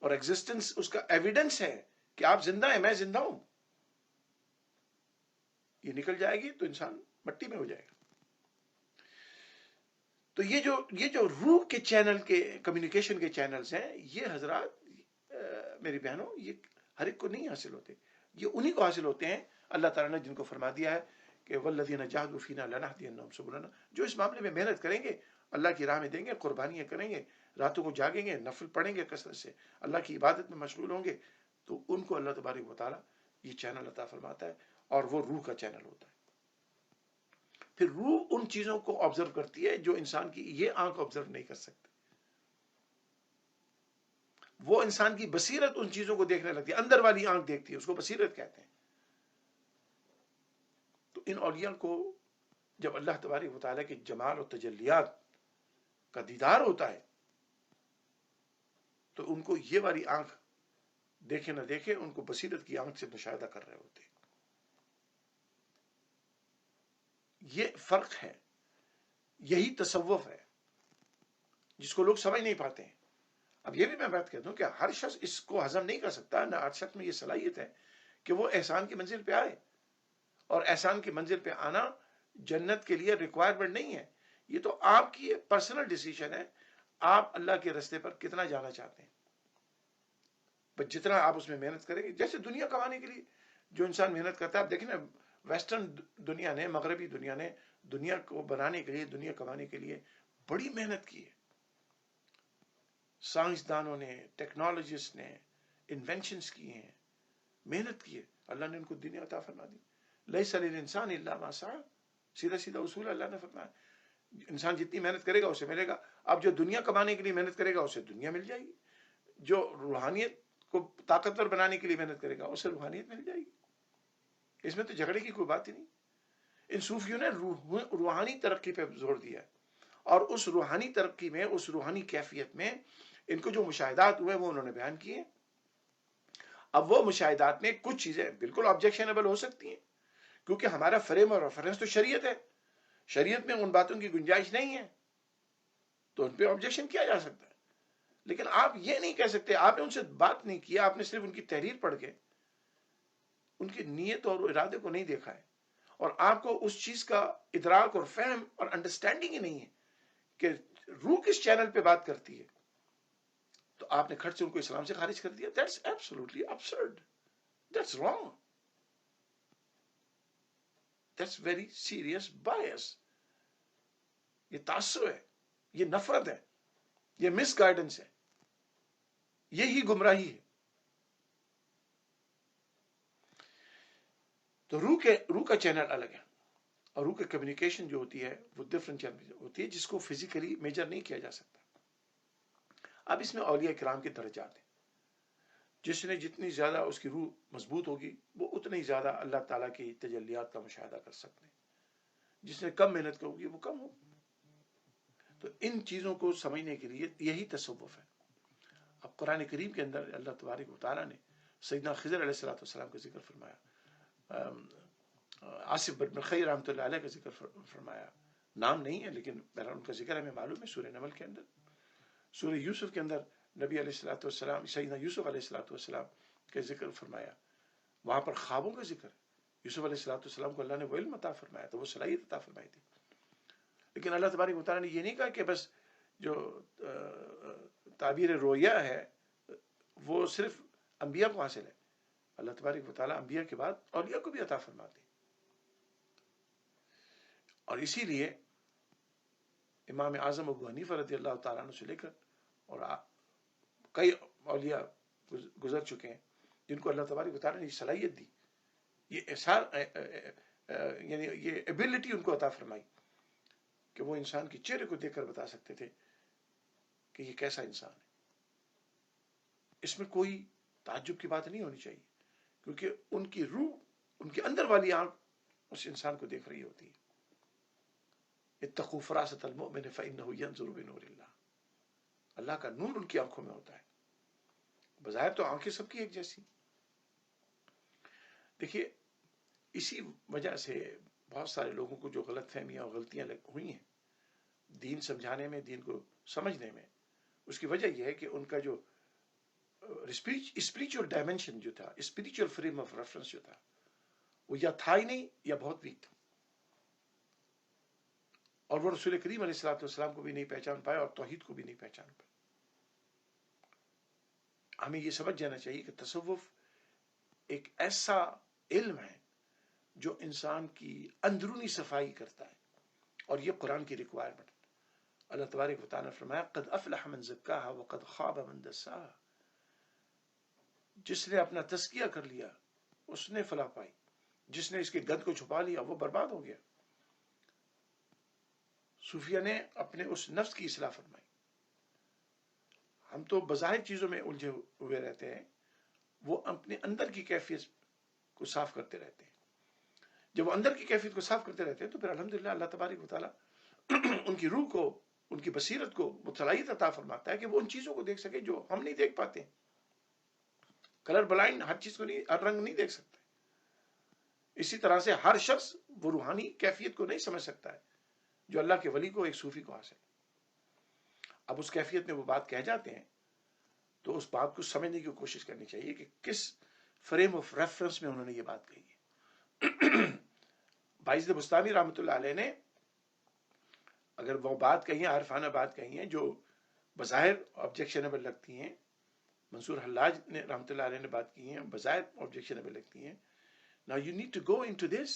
اور ایگزسٹنس اس کا ایویڈنس ہے کہ آپ زندہ ہیں، میں زندہ ہوں. یہ نکل جائے گی تو انسان مٹی میں ہو جائے گا. تو یہ جو روح کے چینل کے کمیونیکیشن کے چینلز ہیں، یہ حضرات میری بہنوں، یہ ہر ایک کو نہیں حاصل ہوتے. یہ انہی کو حاصل ہوتے ہیں اللہ تعالیٰ نے جن کو فرما دیا ہے کہ والذین جاہدوا فینا لنہدینہم سبلنا. جو اس معاملے میں محنت کریں گے، اللہ کی راہ میں دیں گے، قربانیاں کریں گے، راتوں کو جاگیں گے، نفل پڑھیں گے کثرت سے، اللہ کی عبادت میں مشغول ہوں گے، تو ان کو اللہ تبارک و تعالیٰ یہ چینل عطا فرماتا ہے، اور وہ روح کا چینل ہوتا ہے. پھر روح ان چیزوں کو آبزرو کرتی ہے جو انسان کی یہ آنکھ آبزرو نہیں کر سکتی. وہ انسان کی بصیرت ان چیزوں کو دیکھنے لگتی ہے، اندر والی آنکھ دیکھتی ہے، اس کو بصیرت کہتے ہیں. تو ان اولیاء کو جب اللہ تبارک و تعالیٰ کے جمال و تجلیات کا دیدار ہوتا ہے تو ان کو یہ والی آنکھ دیکھے نہ دیکھے، ان کو بصیرت کی آنکھ سے مشاہدہ کر رہے ہوتے ہیں. یہ فرق ہے، یہی تصوف ہے جس کو لوگ سمجھ نہیں پاتے ہیں. اب یہ بھی میں بات کہتا ہوں کہ ہر شخص اس کو ہضم نہیں کر سکتا، نہ ہر شخص میں یہ صلاحیت ہے کہ وہ احسان کی منزل پہ آئے. اور احسان کی منزل پہ آنا جنت کے لیے ریکوائرمنٹ نہیں ہے، یہ تو آپ کی پرسنل ڈیسیژن ہے. آپ اللہ کے رستے پر کتنا جانا چاہتے ہیں، بس جتنا آپ اس میں محنت کریں گے. جیسے دنیا کمانے کے لیے جو انسان محنت کرتا ہے، آپ دیکھیں نا، ویسٹرن دنیا نے، مغربی دنیا نے دنیا کو بنانے کے لیے، دنیا کمانے کے لیے بڑی محنت کی ہے. سائنسدانوں نے، ٹیکنالوجسٹ نے انوینشنز کی ہیں، محنت کی ہے. اللہ نے ان کو دنیا عطا فرما دی. لیس للانسان الا ما سعى، سیدھا سیدھا اصول اللہ نے فرمایا. انسان جتنی محنت کرے گا اسے ملے گا. اب جو دنیا کمانے کے لیے محنت کرے گا اسے دنیا مل جائے گی. جو روحانیت کو طاقتور بنانے کے لیے محنت کرے گا اسے روحانیت مل جائے گی. اس میں تو جھگڑے کی کوئی بات ہی نہیں. ان صوفیوں نے روحانی ترقی پہ زور دیا ہے، اور اس روحانی ترقی میں، اس روحانی کیفیت میں ان کو جو مشاہدات ہوئے وہ انہوں نے بیان کیے. اب وہ مشاہدات میں کچھ چیزیں بالکل آبجیکشنیبل ہو سکتی ہیں، کیونکہ ہمارا فریم اور ریفرنس تو شریعت ہے. شریعت میں ان باتوں کی گنجائش نہیں ہے تو ان پہ آبجیکشن کیا جا سکتا ہے. لیکن آپ یہ نہیں کہہ سکتے، آپ نے ان سے بات نہیں کیا، آپ نے صرف ان کی تحریر پڑھ کے ان کی نیت اور ارادے کو نہیں دیکھا ہے، اور آپ کو اس چیز کا ادراک اور فہم اور انڈرسٹینڈنگ ہی نہیں ہے کہ روح کس چینل پہ بات کرتی ہے، تو آپ نے کھٹ سے ان کو اسلام سے خارج کر دیا. That's absolutely absurd. That's wrong. That's very serious bias. یہ تعصب ہے، یہ نفرت ہے، یہ مس گائیڈنس ہے، یہی گمراہی ہے. تو روح کا چینل الگ ہے، اور روح کی کمیونیکیشن جو ہوتی ہے وہ ڈفرنٹ چینل ہوتی ہے جس کو فزیکلی میجر نہیں کیا جا سکتا. اب اس میں اولیاء کرام کے درجات ہیں. جس نے جتنی زیادہ اس کی روح مضبوط ہوگی وہ اتنی ہی زیادہ اللہ تعالیٰ کی تجلیات کا مشاہدہ کر سکتے ہیں. جس نے کم محنت ہوگی وہ کم ہوگی. تو ان چیزوں کو سمجھنے کے لیے یہی تصوف ہے. اب قرآن کریم کے اندر اللہ تبارک و تعالیٰ نے سیدنا خضر علیہ السلام کا ذکر فرمایا، آصف بن خیر رحمۃ اللہ علیہ کا ذکر فرمایا. نام نہیں ہے لیکن بہرحال ان کا ذکر ہمیں معلوم ہے. سورہ نمل کے اندر، سورہ یوسف کے اندر نبی علیہ الصلوۃ والسلام، سیدنا یوسف علیہ الصلوۃ والسلام کا ذکر فرمایا. وہاں پر خوابوں کا ذکر ہے. یوسف علیہ الصلوۃ والسلام کو اللہ نے وہ علم عطا فرمایا تھا، وہ صلاحیت عطا فرمائی تھی. لیکن اللہ تبارک و تعالیٰ نے یہ نہیں کہا کہ بس جو تعبیر رویا ہے وہ صرف انبیاء کو حاصل ہے. اللہ تبارک و تعالیٰ انبیاء کے بعد اولیاء کو بھی عطا فرماتے ہیں. اور اسی لیے امام اعظم ابو حنیفہ رضی اللہ تعالیٰ عنہ سے لے کر اور کئی اولیاء گزر چکے ہیں جن کو اللہ تبارک و تعالیٰ نے یہ صلاحیت دی، یہ احسان یعنی یہ ایبلٹی ان کو عطا فرمائی کہ وہ انسان کے چہرے کو دیکھ کر بتا سکتے تھے کہ یہ کیسا انسان ہے۔ اس میں کوئی تعجب کی بات نہیں ہونی چاہیے، کیونکہ ان کی روح، ان کے اندر والی آنکھ اس انسان کو دیکھ رہی ہوتی ہے۔ اتقوا فراست المؤمن فإنه ينظر بنور اللہ، اللہ کا نور ان کی آنکھوں میں ہوتا ہے۔ بظاہر تو آنکھیں سب کی ایک جیسی۔ دیکھیے اسی وجہ سے بہت سارے لوگوں کو جو غلط فہمیاں اور غلطیاں ہوئی ہیں دین سمجھانے میں، دین کو سمجھنے میں، اس کی وجہ یہ ہے کہ ان کا جو اسپریچول ڈائمینشن جو تھا، اسپریچول فریم آف ریفرنس جو تھا، وہ یا تھا ہی نہیں یا بہت ویک تھا، اور وہ رسول کریم علیہ السلام کو بھی نہیں پہچان پائے اور توحید کو بھی نہیں پہچان پائے۔ ہمیں یہ سمجھ جانا چاہیے کہ تصوف ایک ایسا علم ہے جو انسان کی اندرونی صفائی کرتا ہے، اور یہ قرآن کی ریکوائرمنٹ۔ اللہ تبارک و تعالیٰ نے فرمایا قد افلح من زکاہا وقد خاب من دساہا، جس نے اپنا تزکیہ کر لیا اس نے فلاح پائی، جس نے اس کے گند کو چھپا لیا وہ برباد ہو گیا۔ صوفیہ نے اپنے اس نفس کی اصلاح فرمائی۔ ہم تو بظاہر چیزوں میں الجھے ہوئے رہتے ہیں، وہ اپنے اندر کی کیفیت کو صاف کرتے رہتے ہیں۔ جب وہ اندر کی کیفیت کو صاف کرتے رہتے ہیں تو پھر الحمدللہ اللہ تبارک و تعالیٰ ان کی روح کو، ان کی بصیرت کو وہ صلاحیت عطا فرماتا ہے کہ وہ ان چیزوں کو دیکھ سکے جو ہم نہیں دیکھ پاتے۔ کلر بلائنڈ ہر چیز کو نہیں، ہر رنگ نہیں دیکھ سکتے۔ اسی طرح سے ہر شخص وہ روحانی کیفیت کو نہیں سمجھ سکتا ہے جو اللہ کے ولی کو، ایک صوفی کو حاصل۔ اب اس کیفیت میں وہ بات کہہ جاتے ہیں تو اس بات کو سمجھنے کی کوشش کرنی چاہیے کہ کس فریم آف ریفرنس میں انہوں نے یہ بات کہی ہے۔ باعث بستامی رحمۃ اللہ علیہ نے اگر وہ بات کہی ہیں، عارفانہ بات کہی ہیں جو بظاہر آبجیکشنیبل لگتی ہیں، منصور حلاج نے رحمۃ اللہ علیہ نے بات کی ہیں بظاہر آبجیکشنیبل لگتی ہیں، now you need to go into this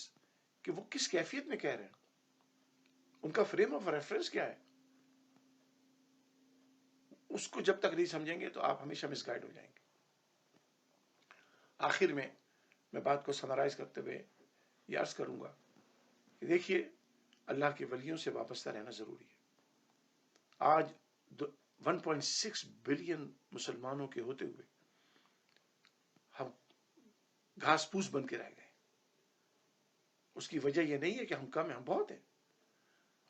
کہ وہ کس کیفیت میں کہہ رہے ہیں، ان کا فریم آف ریفرنس کیا ہے۔ اس کو جب تک نہیں سمجھیں گے تو آپ ہمیشہ مس گائیڈ ہو جائیں گے۔ آخر میں بات کو سمرائز کرتے ہوئے یہ عرض کروں گا کہ دیکھیے اللہ کے ولیوں سے وابستہ رہنا ضروری ہے۔ آج 1.6 بلین مسلمانوں کے ہوتے ہوئے ہم گھاس پوس بن کے رہ گئے۔ اس کی وجہ یہ نہیں ہے کہ ہم کم ہیں، ہم بہت ہیں۔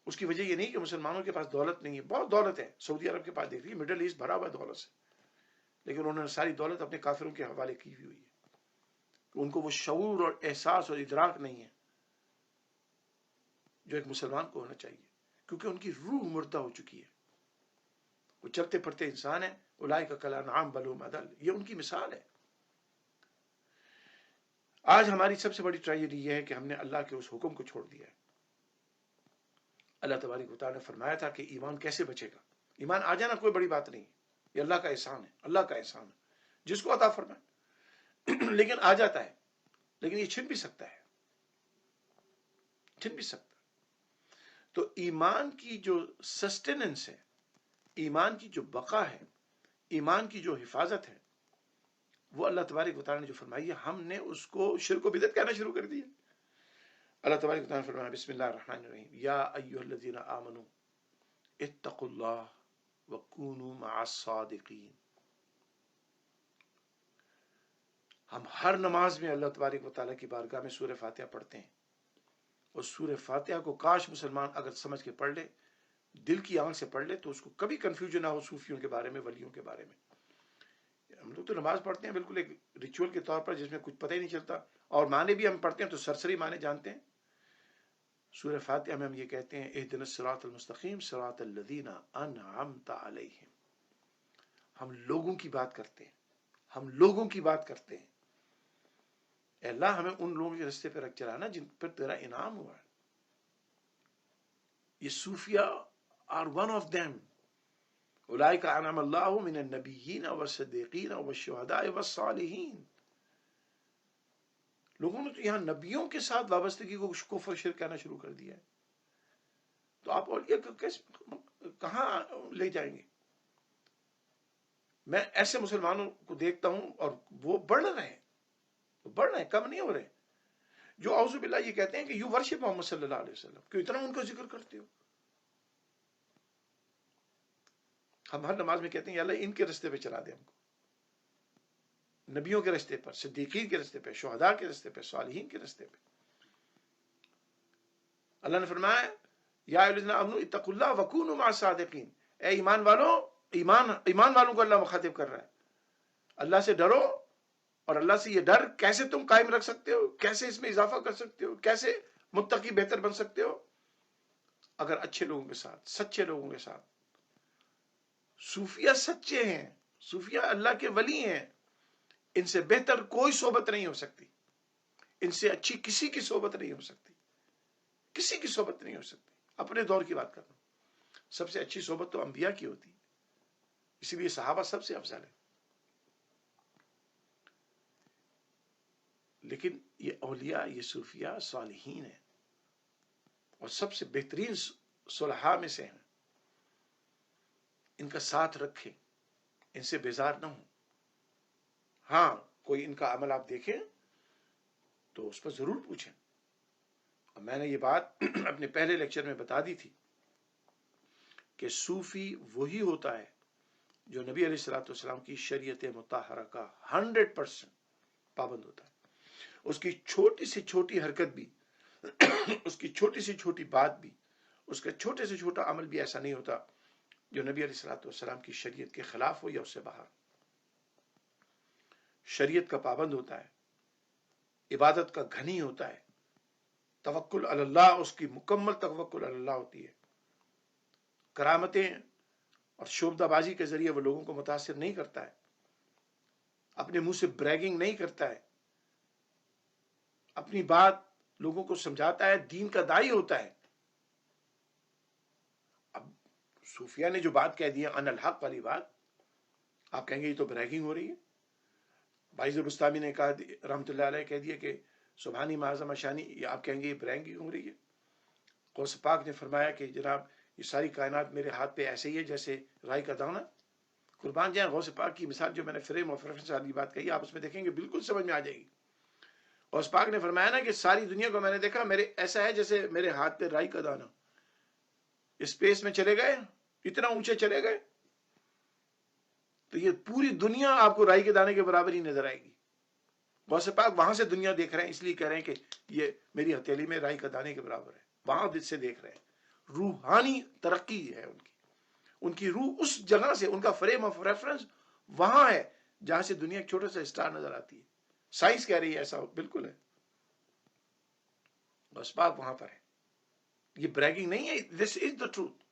اس کی وجہ یہ نہیں کہ مسلمانوں کے پاس دولت نہیں ہے، بہت دولت ہے۔ سعودی عرب کے پاس دیکھ لیے، مڈل ایسٹ بھرا ہوا دولت سے، لیکن انہوں نے ساری دولت اپنے کافروں کے حوالے کی ہوئی ہے۔ ان کو وہ شعور اور احساس اور ادراک نہیں ہے جو ایک مسلمان کو ہونا چاہیے، کیونکہ ان کی روح مردہ ہو چکی ہے۔ وہ چلتے پھرتے انسان ہیں، اولئک کالانعام بل ھم اضل، یہ ان کی مثال ہے۔ آج ہماری سب سے بڑی ٹریجڈی یہ ہے کہ ہم نے اللہ کے اس حکم کو چھوڑ دیا ہے۔ اللہ تبارک و تعالیٰ نے فرمایا تھا کہ ایمان کیسے بچے گا۔ ایمان آ جانا کوئی بڑی بات نہیں ہے، یہ اللہ کا احسان ہے، اللہ کا احسان ہے جس کو عطا فرمائے۔ لیکن آ جاتا ہے، لیکن یہ چھن بھی سکتا ہے، چھن بھی سکتا ہے۔ تو ایمان کی جو سسٹیننس ہے، ایمان کی جو بقا ہے، ایمان کی جو حفاظت ہے، وہ اللہ تبارک و تعالیٰ نے جو فرمائی ہے، ہم نے اس کو شرک و بدعت کہنا شروع کر دیا۔ اللہ تبارک و تعالیٰ نے فرمایا بسم اللہ الرحمن الرحیم یا ایھا الذین آمنوا اتقوا اللہ وکونوا مع الصادقین۔ ہم ہر نماز میں اللہ تبارک و تعالیٰ کی بارگاہ میں سورہ فاتحہ پڑھتے ہیں، اور سورہ فاتحہ کو کاش مسلمان اگر سمجھ کے پڑھ لے، دل کی آنکھ سے پڑھ لے، تو اس کو کبھی کنفیوژن نہ ہو صوفیوں کے بارے میں، ولیوں کے بارے میں۔ ہم لوگ تو نماز پڑھتے ہیں بالکل ایک ریچول کے طور پر جس میں کچھ پتہ ہی نہیں چلتا، اور معنی بھی ہم پڑھتے ہیں تو سرسری معنی جانتے ہیں۔ سورہ فاتحہ میں ہم یہ کہتے ہیں اہدنا الصراط المستقیم صراط الذین انعمت علیہم۔ ہم لوگوں کی بات کرتے ہیں، ہم لوگوں کی بات کرتے ہیں۔ اے اللہ ہمیں ان لوگوں کے رستے پہ رکھ چلانا جن پر تیرا انعام ہوا ہے۔ یہ صوفیہ are one of them۔ اولئک انعم اللہ من النبیین والصدیقین والشہداء والصالحین۔ لوگوں نے تو یہاں نبیوں کے ساتھ وابستگی کو کفر شرک کہنا شروع کر دیا ہے، تو آپ اولیاء کو کہاں لے جائیں گے؟ میں ایسے مسلمانوں کو دیکھتا ہوں اور وہ بڑھ رہے ہیں، کم نہیں ہو رہے، جو اعوذ باللہ یہ کہتے ہیں کہ یو ورشپ محمد صلی اللہ علیہ وسلم، کیوں اتنا ان کا ذکر کرتے ہو؟ ہم ہر نماز میں کہتے ہیں یا اللہ ان کے رستے پہ چلا دے ہم کو، نبیوں کے رستے پر، صدیقین کے رستے پہ، شہداء کے رستے پہ، صالحین کے رستے پہ۔ اللہ نے فرمایا یا ایھا الذین آمنوا اتقوا اللہ وکونوا مع الصادقین، اے ایمان والوں، ایمان والوں کو اللہ مخاطب کر رہا ہے، اللہ سے ڈرو، اور اللہ سے یہ ڈر کیسے تم قائم رکھ سکتے ہو، کیسے اس میں اضافہ کر سکتے ہو، کیسے متقی بہتر بن سکتے ہو؟ اگر اچھے لوگوں کے ساتھ، سچے لوگوں کے ساتھ۔ صوفیہ سچے ہیں، صوفیہ اللہ کے ولی ہیں، ان سے بہتر کوئی صحبت نہیں ہو سکتی، ان سے اچھی کسی کی صحبت نہیں ہو سکتی، کسی کی صحبت نہیں ہو سکتی۔ اپنے دور کی بات کر رہا ہوں، سب سے اچھی صحبت تو انبیاء کی ہوتی ہے، اسی لیے صحابہ سب سے افضل ہے۔ لیکن یہ اولیاء، یہ صوفیاء صالحین ہیں، اور سب سے بہترین صلحاء میں سے ہیں۔ ان کا ساتھ رکھیں، ان سے بیزار نہ ہوں۔ ہاں، کوئی ان کا عمل آپ دیکھیں تو اس پر ضرور پوچھیں۔ اور میں نے یہ بات اپنے پہلے لیکچر میں بتا دی تھی کہ صوفی وہی ہوتا ہے جو نبی علیہ الصلوۃ والسلام کی شریعت مطہرہ کا 100% پابند ہوتا ہے۔ اس کی چھوٹی سے چھوٹی حرکت بھی، اس کی چھوٹی سے چھوٹی بات بھی، اس کا چھوٹے سے چھوٹا عمل بھی ایسا نہیں ہوتا جو نبی علیہ الصلوۃ والسلام کی شریعت کے خلاف ہو یا اس سے باہر۔ شریعت کا پابند ہوتا ہے، عبادت کا گھنی ہوتا ہے، توکل علی اللہ، اس کی مکمل توکل علی اللہ ہوتی ہے۔ کرامتیں اور شعبدہ بازی کے ذریعے وہ لوگوں کو متاثر نہیں کرتا ہے، اپنے منہ سے بریگنگ نہیں کرتا ہے، اپنی بات لوگوں کو سمجھاتا ہے، دین کا داعی ہوتا ہے۔ اب صوفیہ نے جو بات کہہ دی ہے ان الحق والی بات، آپ کہیں گے یہ تو بریگنگ ہو رہی ہے۔ بائز بستامی نے کہا رحمۃ اللہ علیہ کہہ دیا کہ سبحانی معظم شانی، یہ آپ کہیں گے یہ بریگنگ ہو رہی ہے۔ غوث پاک نے فرمایا کہ جناب یہ ساری کائنات میرے ہاتھ پہ ایسے ہی ہے جیسے رائی کا دانہ۔ قربان جائیں، غوث پاک کی مثال جو میں نے فریم آف ریفرنس والی بات کہی، آپ اس میں دیکھیں گے بالکل سمجھ میں آ جائے گی۔ غوث پاک نے فرمایا نا کہ ساری دنیا کو میں نے دیکھا، میرے ایسا ہے جیسے میرے ہاتھ پہ رائی کا دانہ۔ اسپیس میں چلے گئے، اتنا اونچے چلے گئے تو یہ پوری دنیا آپ کو رائی کے دانے کے برابر ہی نظر آئے گی۔ غوث پاک وہاں سے دنیا دیکھ رہے ہیں، اس لیے کہہ رہے ہیں کہ یہ میری ہتھیلی میں رائی کا دانے کے برابر ہے، وہاں سے دیکھ رہے ہیں۔ روحانی ترقی ہے ان کی روح اس جگہ سے، ان کا فریم آف ریفرنس وہاں ہے جہاں سے دنیا ایک چھوٹا سا اسٹار نظر آتی ہے۔ سائنس کہہ رہی ہے ایسا بالکل ہے، غوث پاک وہاں پر ہے۔ یہ بریگنگ نہیں ہے، دس از دا ٹروتھ۔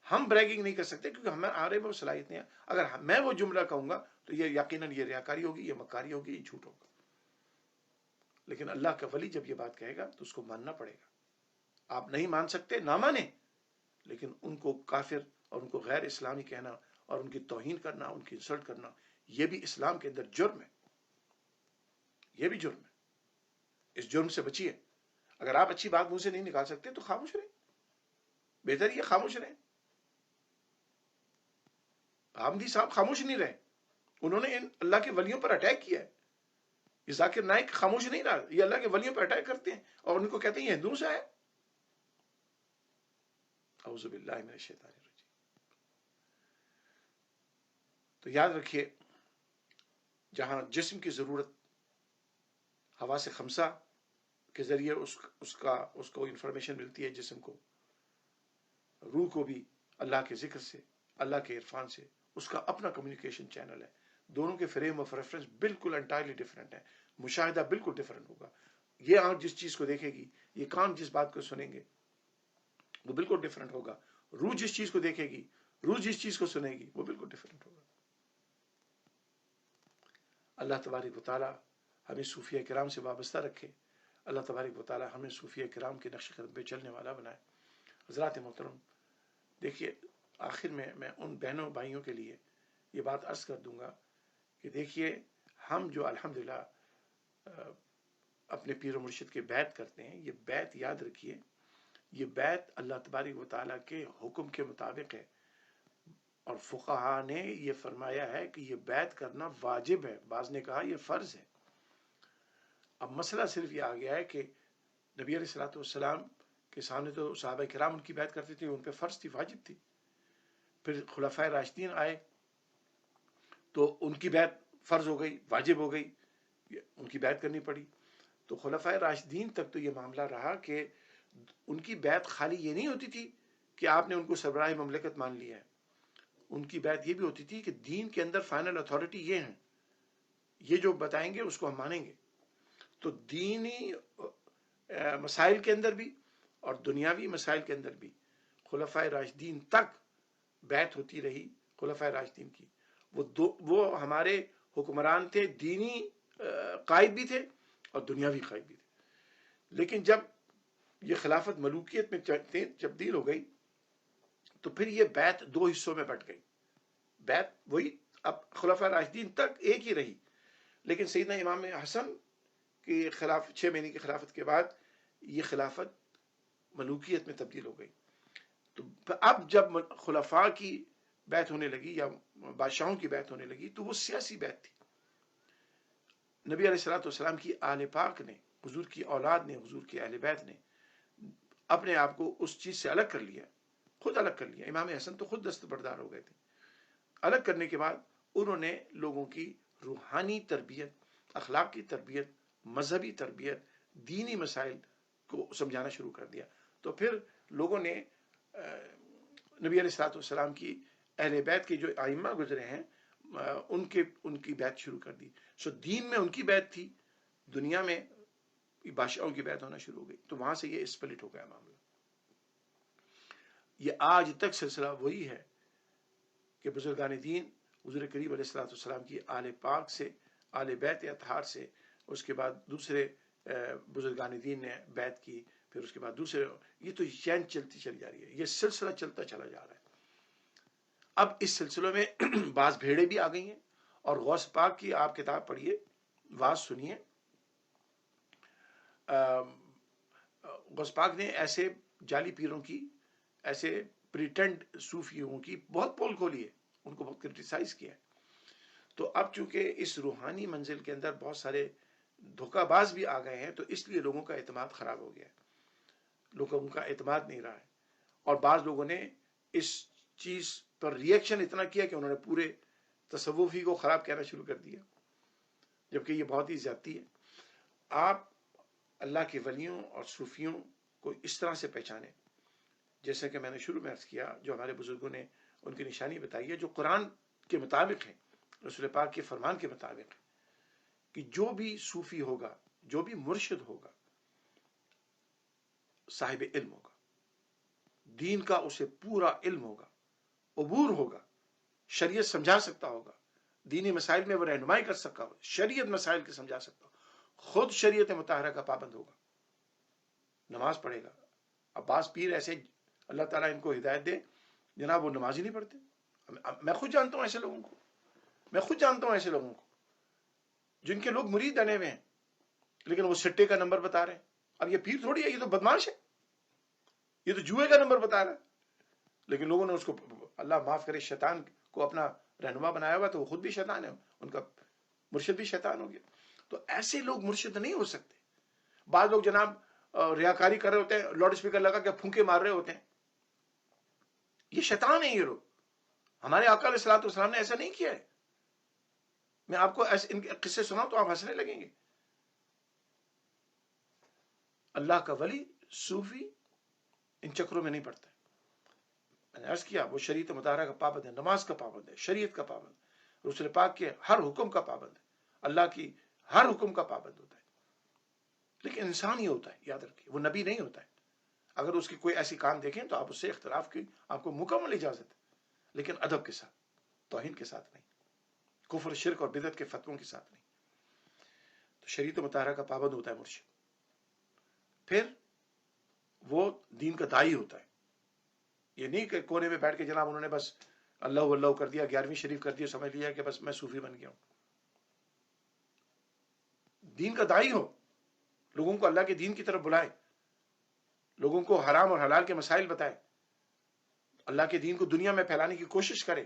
ہم بریگنگ نہیں کر سکتے کیونکہ ہمیں آرے میں وہ صلاحیت نہیں ہے۔ اگر میں وہ جملہ کہوں گا تو یہ یقیناً یہ ریاکاری ہوگی، یہ مکاری ہوگی، یہ جھوٹ ہوگا۔ لیکن اللہ کا ولی جب یہ بات کہے گا تو اس کو ماننا پڑے گا۔ آپ نہیں مان سکتے، نہ مانیں، لیکن ان کو کافر اور ان کو غیر اسلامی کہنا اور ان کی توہین کرنا، ان کی انسلٹ کرنا، یہ بھی اسلام کے اندر جرم ہے، یہ بھی جرم ہے۔ اس جرم سے بچیے۔ اگر آپ اچھی بات منہ سے نہیں نکال سکتے تو خاموش رہیں، بہتر یہ خاموش رہیں۔ حامدی صاحب خاموش نہیں رہے، انہوں نے ان اللہ کے ولیوں پر اٹیک کیا ہے۔ یہ ذاکر نائک خاموش نہیں رہا، یہ اللہ کے ولیوں پر اٹیک کرتے ہیں اور ان کو کہتے ہیں یہ ہندوؤں سے ہے۔ اعوذ باللہ من الشیطان الرجیم۔ تو یاد رکھیے، جہاں جسم کی ضرورت حواس خمسہ کے ذریعے اس کو انفارمیشن ملتی ہے، جسم کو، روح کو بھی اللہ کے ذکر سے، اللہ کے عرفان سے، اس کا اپنا کمیونیکیشن چینل ہے۔ دونوں کے فریم آف ریفرنس بالکل انٹائرلی ڈفرینٹ ہے، مشاہدہ بالکل ڈفرینٹ ہوگا۔ یہ آنکھ جس چیز کو دیکھے گی، یہ کان جس بات کو سنیں گے، وہ بالکل ڈفرینٹ ہوگا۔ روح جس چیز کو دیکھے گی، روح جس چیز کو سنے گی، وہ بالکل ڈفرینٹ ہوگا۔ اللہ تبارک و تعالی ہمیں صوفیہ کرام سے وابستہ رکھے۔ اللہ تبارک و تعالی ہمیں صوفیہ کرام کے نقش قدم پہ چلنے والا بنائے۔ حضرات محترم، دیکھیے آخر میں ان بہنوں بھائیوں کے لیے یہ بات عرض کر دوں گا کہ دیکھیے، ہم جو الحمدللہ اپنے پیر و مرشد کے بیعت کرتے ہیں، یہ بیعت یاد رکھیے، یہ بیعت اللہ تبارک و تعالیٰ کے حکم کے مطابق ہے۔ اور فقہا نے یہ فرمایا ہے کہ یہ بیعت کرنا واجب ہے، بعض نے کہا یہ فرض ہے۔ اب مسئلہ صرف یہ آ گیا ہے کہ نبی علیہ الصلوۃ والسلام کے سامنے تو صحابہ کرام ان کی بیعت کرتے تھے، ان پہ فرض تھی، واجب تھی۔ پھر خلفائے راشدین آئے تو ان کی بیعت فرض ہو گئی، واجب ہو گئی، ان کی بیعت کرنی پڑی۔ تو خلفائے راشدین تک تو یہ معاملہ رہا کہ ان کی بیعت خالی یہ نہیں ہوتی تھی کہ آپ نے ان کو سربراہ مملکت مان لیا ہے، ان کی بیعت یہ بھی ہوتی تھی کہ دین کے اندر فائنل اتھارٹی یہ ہیں، یہ جو بتائیں گے اس کو ہم مانیں گے۔ تو دینی مسائل کے اندر بھی اور دنیاوی مسائل کے اندر بھی خلفائے راشدین تک بیعت ہوتی رہی خلفائے راشدین کی۔ وہ ہمارے حکمران تھے، دینی قائد بھی تھے اور دنیاوی قائد بھی تھے۔ لیکن جب یہ خلافت ملوکیت میں تبدیل ہو گئی تو پھر یہ بیعت دو حصوں میں بٹ گئی۔ بیعت وہی اب خلفائے راشدین تک ایک ہی رہی، لیکن سیدنا امام حسن کی 6 مہینے کی خلافت کے بعد یہ خلافت ملوکیت میں تبدیل ہو گئی۔ تو اب جب خلفاء کی بیعت ہونے لگی یا بادشاہوں کی بیعت ہونے لگی تو وہ سیاسی بیعت تھی۔ نبی علیہ الصلوۃ والسلام کی آل پاک نے، حضور کی اولاد نے، حضور کی اہل بیت نے اپنے آپ کو اس چیز سے الگ کر لیا، خود الگ کر لیا۔ امام حسن تو خود دستبردار ہو گئے تھے۔ الگ کرنے کے بعد انہوں نے لوگوں کی روحانی تربیت، اخلاق کی تربیت، مذہبی تربیت، دینی مسائل کو سمجھانا شروع کر دیا۔ تو پھر لوگوں نے نبی علیہ الصلوۃ والسلام کی اہل بیت کے جو ائمہ گزرے ہیں ان کی بیعت شروع کر دی۔ سو دین میں ان کی بیعت تھی، دنیا میں بادشاہوں کی بیعت ہونا شروع ہو گئی۔ تو وہاں سے یہ اسپلٹ ہو گیا معاملہ۔ یہ آج تک سلسلہ وہی ہے کہ بزرگان دین حضور کریم علیہ الصلوۃ والسلام کی آل پاک سے، آل بیت اطہار سے، اس کے بعد دوسرے بزرگان دین نے بیعت کی، پھر اس کے بعد دوسرے، یہ تو چین چلتی چلی جا رہی ہے، یہ سلسلہ چلتا چلا جا رہا ہے۔ اب اس سلسلے میں بعض بھیڑیں بھی آ گئی ہیں، اور غوث پاک کی آپ کتاب پڑھیے، واز سنیے۔ غوث پاک نے ایسے جعلی پیروں کی، ایسے پریٹنڈ صوفیوں کی بہت پول کھولی ہے، ان کو بہت کرٹیسائز کیا ہے۔ تو اب چونکہ اس روحانی منزل کے اندر بہت سارے دھوکہ باز بھی آ گئے ہیں، تو اس لیے لوگوں کا اعتماد خراب ہو گیا ہے، لوگوں کا اعتماد نہیں رہا ہے۔ اور بعض لوگوں نے اس چیز پر ریئیکشن اتنا کیا کہ انہوں نے پورے تصوفی کو خراب کہنا شروع کر دیا، جبکہ یہ بہت ہی زیادتی ہے۔ آپ اللہ کے ولیوں اور صوفیوں کو اس طرح سے پہچانیں، جیسے کہ میں نے شروع میں عرض کیا، جو ہمارے بزرگوں نے ان کی نشانی بتائی ہے، جو قرآن کے مطابق ہے، رسول پاک کے فرمان کے مطابق ہے، کہ جو بھی صوفی ہوگا، جو بھی مرشد ہوگا، صاحب علم ہوگا، دین کا اسے پورا علم ہوگا، عبور ہوگا، شریعت سمجھا سکتا ہوگا، دینی مسائل میں وہ رہنمائی کر سکتا ہوگا، شریعت مسائل کے سمجھا سکتا ہوگا، خود شریعت مطہرہ کا پابند ہوگا، نماز پڑھے گا۔ اب بعض پیر ایسے، اللہ تعالیٰ ان کو ہدایت دے، جناب وہ نماز ہی نہیں پڑھتے۔ میں خود جانتا ہوں ایسے لوگوں کو، میں خود جانتا ہوں ایسے لوگوں کو جن کے لوگ مرید بنے ہوئے ہیں، لیکن وہ سٹے کا نمبر بتا رہے ہیں۔ اب یہ پیر تھوڑی ہے، یہ تو بدماش ہے، یہ تو جوئے کا نمبر بتا رہا ہے، لیکن لوگوں نے اس کو، اللہ معاف کرے، شیطان کو اپنا رہنما بنایا ہوا، تو وہ خود بھی شیطان ہے، ان کا مرشد بھی شیطان ہو گیا۔ تو ایسے لوگ مرشد نہیں ہو سکتے۔ بعض لوگ جناب ریاکاری کر رہے ہوتے ہیں، لاؤڈ اسپیکر لگا کے پھونکے مار رہے ہوتے ہیں، یہ شیطان ہے یہ لوگ۔ ہمارے آقا علیہ الصلوۃ والسلام نے ایسا نہیں کیا ہے۔ میں آپ کو ایسے ان کے قصے سناؤں تو آپ ہنسنے لگیں گے۔ اللہ کا ولی، صوفی، ان چکروں میں نہیں پڑتا ہے۔ میں نے عرض کیا، وہ شریعت مطہرہ کا پابند ہے، نماز کا پابند ہے، شریعت کا پابند ہے، رسول پاک کے ہر حکم کا پابند ہے، اللہ کی ہر حکم کا پابند ہوتا ہے۔ لیکن انسان ہی ہوتا ہے، یاد رکھیے، وہ نبی نہیں ہوتا ہے۔ اگر اس کی کوئی ایسی کام دیکھیں تو آپ اس سے اختلاف کی آپ کو مکمل اجازت ہے، لیکن ادب کے ساتھ، توہین کے ساتھ نہیں، کفر، شرک اور بدعت کے فتووں کے ساتھ نہیں۔ تو شریعت مطہرہ کا پابند ہوتا ہے مرشد، پھر وہ دین کا داعی ہوتا ہے۔ یہ نہیں کہ کونے میں بیٹھ کے جناب انہوں نے بس اللہ اللہ کر دیا، 11ویں شریف کر دیا، سمجھ لیا کہ بس میں صوفی بن گیا ہوں۔ دین کا داعی ہو، لوگوں کو اللہ کے دین کی طرف بلائے، لوگوں کو حرام اور حلال کے مسائل بتائے، اللہ کے دین کو دنیا میں پھیلانے کی کوشش کرے،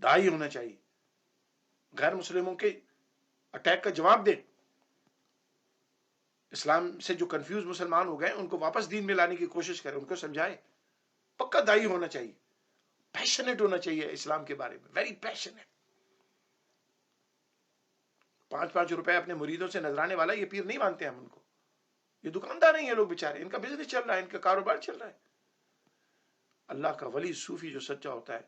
داعی ہونا چاہیے، غیر مسلموں کے اٹیک کا جواب دے، اسلام سے جو کنفیوز مسلمان ہو گئے ان کو واپس دین میں لانے کی کوشش کرے، ان کو سمجھائے، پکا داعی ہونا چاہیے، پیشنیٹ ہونا چاہیے اسلام کے بارے میں، ویری پیشنیٹ۔ 5 روپے اپنے مریدوں سے نذرانے والا یہ پیر نہیں مانتے ہم ان کو، یہ دکاندار نہیں ہیں لوگ بیچارے، ان کا بزنس چل رہا ہے، ان کا کاروبار چل رہا ہے۔ اللہ کا ولی صوفی جو سچا ہوتا ہے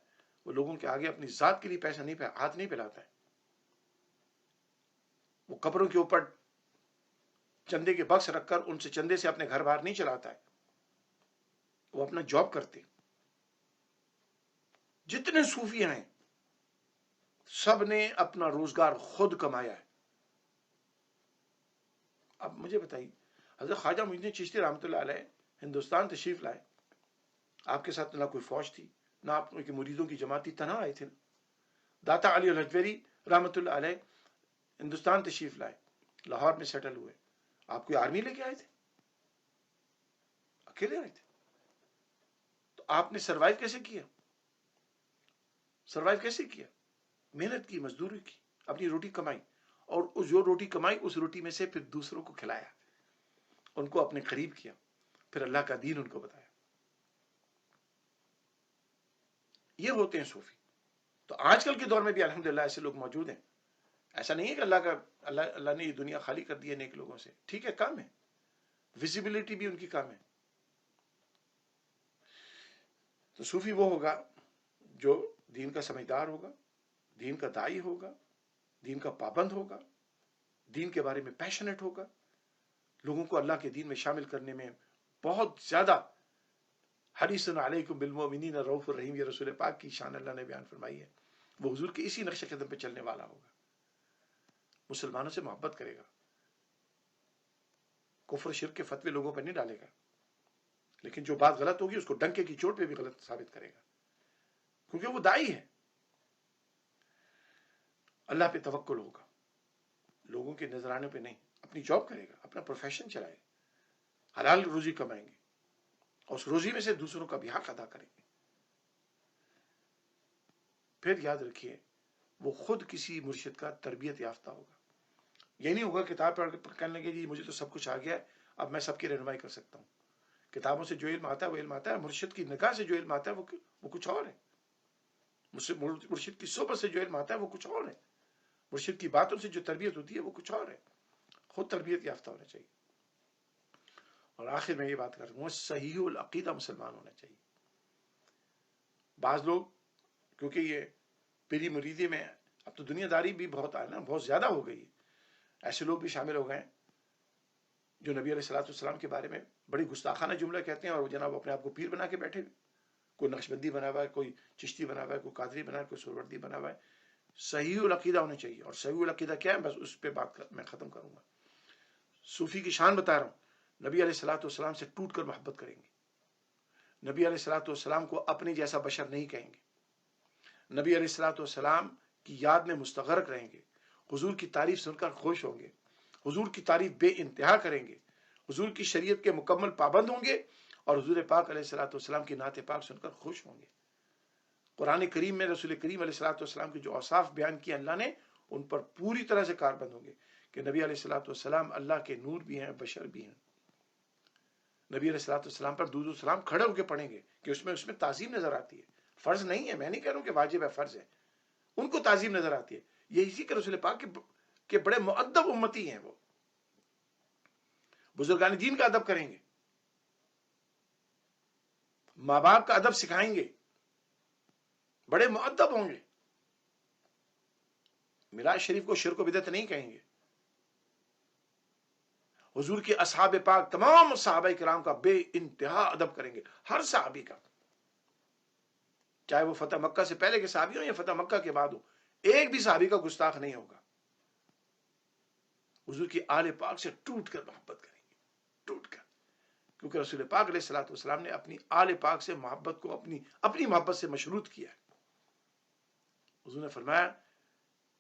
وہ لوگوں کے آگے اپنی ذات کے لیے پیسہ نہیں ہاتھ نہیں پھیلاتا ہے، وہ قبروں کے اوپر چندے کے بکس رکھ کر ان سے چندے سے اپنے گھر باہر نہیں چلاتا ہے، وہ اپنا جاب کرتے۔ جتنے صوفی ہیں سب نے اپنا روزگار خود کمایا ہے۔ اب مجھے بتائیے، حضرت خواجہ معین الدین چشتی رحمۃ اللہ علیہ ہندوستان تشریف لائے، آپ کے ساتھ نہ کوئی فوج تھی، نہ آپ کے مریدوں کی جماعت تھی، تنہا آئے تھے۔ داتا علی الحجویری رحمۃ اللہ علیہ ہندوستان تشریف لائے، لاہور میں سیٹل ہوئے، آپ کوئی آرمی لے کے آئے تھے؟ اکیلے آئے تھے؟ تو آپ نے سروائیو کیسے کیا؟ سروائیو کیسے کیا؟ محنت کی، مزدوری کی، اپنی روٹی کمائی، اور جو روٹی کمائی اس روٹی میں سے پھر دوسروں کو کھلایا، ان کو اپنے قریب کیا، پھر اللہ کا دین ان کو بتایا۔ یہ ہوتے ہیں صوفی۔ تو آج کل کے دور میں بھی الحمدللہ ایسے لوگ موجود ہیں۔ ایسا نہیں ہے کہ اللہ نے یہ دنیا خالی کر دی ہے نیک لوگوں سے، ٹھیک ہے، کام ہے، ویزیبلٹی بھی ان کی کام ہے۔ تو صوفی وہ ہوگا جو دین کا سمجھدار ہوگا، دین کا داعی ہوگا، دین کا پابند ہوگا، دین کے بارے میں پیشنیٹ ہوگا، لوگوں کو اللہ کے دین میں شامل کرنے میں بہت زیادہ حریص علیکم بالمؤمنین رؤوف الرحیم، یہ رسول پاک کی شان اللہ نے بیان فرمائی ہے۔ وہ حضور کے اسی نقش قدم پہ چلنے والا ہوگا، مسلمانوں سے محبت کرے گا، کفر شرک کے فتوے لوگوں پر نہیں ڈالے گا، لیکن جو بات غلط ہوگی اس کو ڈنکے کی چوٹ پہ بھی غلط ثابت کرے گا، کیونکہ وہ داعی ہے۔ اللہ پہ توکل ہوگا، لوگوں کے نذرانے پہ نہیں، اپنی جاب کرے گا، اپنا پروفیشن چلائے گا، حلال روزی کمائیں گے، اور اس روزی میں سے دوسروں کا بھی حق ادا کریں گے۔ پھر یاد رکھیے وہ خود کسی مرشد کا تربیت یافتہ ہوگا۔ یہ نہیں ہوگا کتاب پڑھ کر کہنے لگے جی مجھے تو سب کچھ آ گیا ہے، اب میں سب کی رہنمائی کر سکتا ہوں۔ کتابوں سے جو علم آتا ہے وہ علم آتا ہے، مرشد کی نگاہ سے جو علم آتا ہے وہ کچھ اور ہے، مرشد کی صحبت سے جو علم آتا ہے وہ کچھ اور ہے، مرشد کی باتوں سے جو تربیت ہوتی ہے وہ کچھ اور ہے۔ خود تربیت یافتہ ہونا چاہیے۔ اور آخر میں یہ بات کر رہا ہوں، صحیح العقیدہ مسلمان ہونا چاہیے۔ بعض لوگ کیونکہ یہ پیری مریدی میں اب تو دنیا داری بھی بہت آئے نا، بہت زیادہ ہو گئی ہے، ایسے لوگ بھی شامل ہو گئے جو نبی علیہ الصلوۃ والسلام کے بارے میں بڑی گستاخانہ جملہ کہتے ہیں، اور وہ جناب اپنے آپ کو پیر بنا کے بیٹھے ہوئے، کوئی نقشبندی بنا ہوا ہے، کوئی چشتی بنا ہوا ہے، کوئی قادری بنا ہوا ہے، کوئی سہروردی بنا ہوا ہے۔ صحیح العقیدہ ہونا چاہیے، اور صحیح العقیدہ کیا ہے، بس اس پہ میں ختم کروں گا۔ صوفی کی شان بتا رہا ہوں، نبی علیہ الصلوۃ والسلام سے ٹوٹ کر محبت کریں گے، نبی علیہ الصلوۃ والسلام کو اپنے جیسا بشر نہیں کہیں گے، نبی علیہ الصلوۃ والسلام کی یاد میں مستغرق رہیں گے، حضور کی تعریف سن کر خوش ہوں گے، حضور کی تعریف بے انتہا کریں گے، حضور کی شریعت کے مکمل پابند ہوں گے، اور حضور پاک علیہ الصلوۃ والسلام کی نعت پاک سن کر خوش ہوں گے۔ قرآن کریم میں رسول کریم علیہ الصلوۃ والسلام کے جو اوصاف بیان کیے اللہ نے، ان پر پوری طرح سے کاربند ہوں گے کہ نبی علیہ الصلوۃ والسلام اللہ کے نور بھی ہیں، بشر بھی ہیں۔ نبی علیہ الصلوۃ والسلام پر درود و سلام کھڑے ہو کے پڑھیں گے کہ اس میں تعظیم نظر آتی ہے، فرض نہیں ہے، میں نہیں کہہ رہا ہوں کہ واجب ہے، فرض ہے، ان کو تعظیم نظر آتی ہے۔ یہ اسی کہ رسول پاک کے بڑے مؤدب امتی ہیں، وہ بزرگان دین کا ادب کریں گے، ماں باپ کا ادب سکھائیں گے، بڑے مؤدب ہوں گے، میراث شریف کو شرک و بدعت نہیں کہیں گے، حضور کے اصحاب پاک تمام صحابہ کرام کا بے انتہا ادب کریں گے، ہر صحابی کا، چاہے وہ فتح مکہ سے پہلے کے صحابی ہوں یا فتح مکہ کے بعد ہو، ایک بھی صحابی کا گستاخ نہیں ہوگا۔ حضور کی آل پاک سے ٹوٹ کر محبت کریں گے، ٹوٹ کر، کیونکہ رسول پاک علیہ الصلوۃ والسلام نے اپنی آل پاک سے محبت کو اپنی محبت سے مشروط کیا ہے۔ حضور نے فرمایا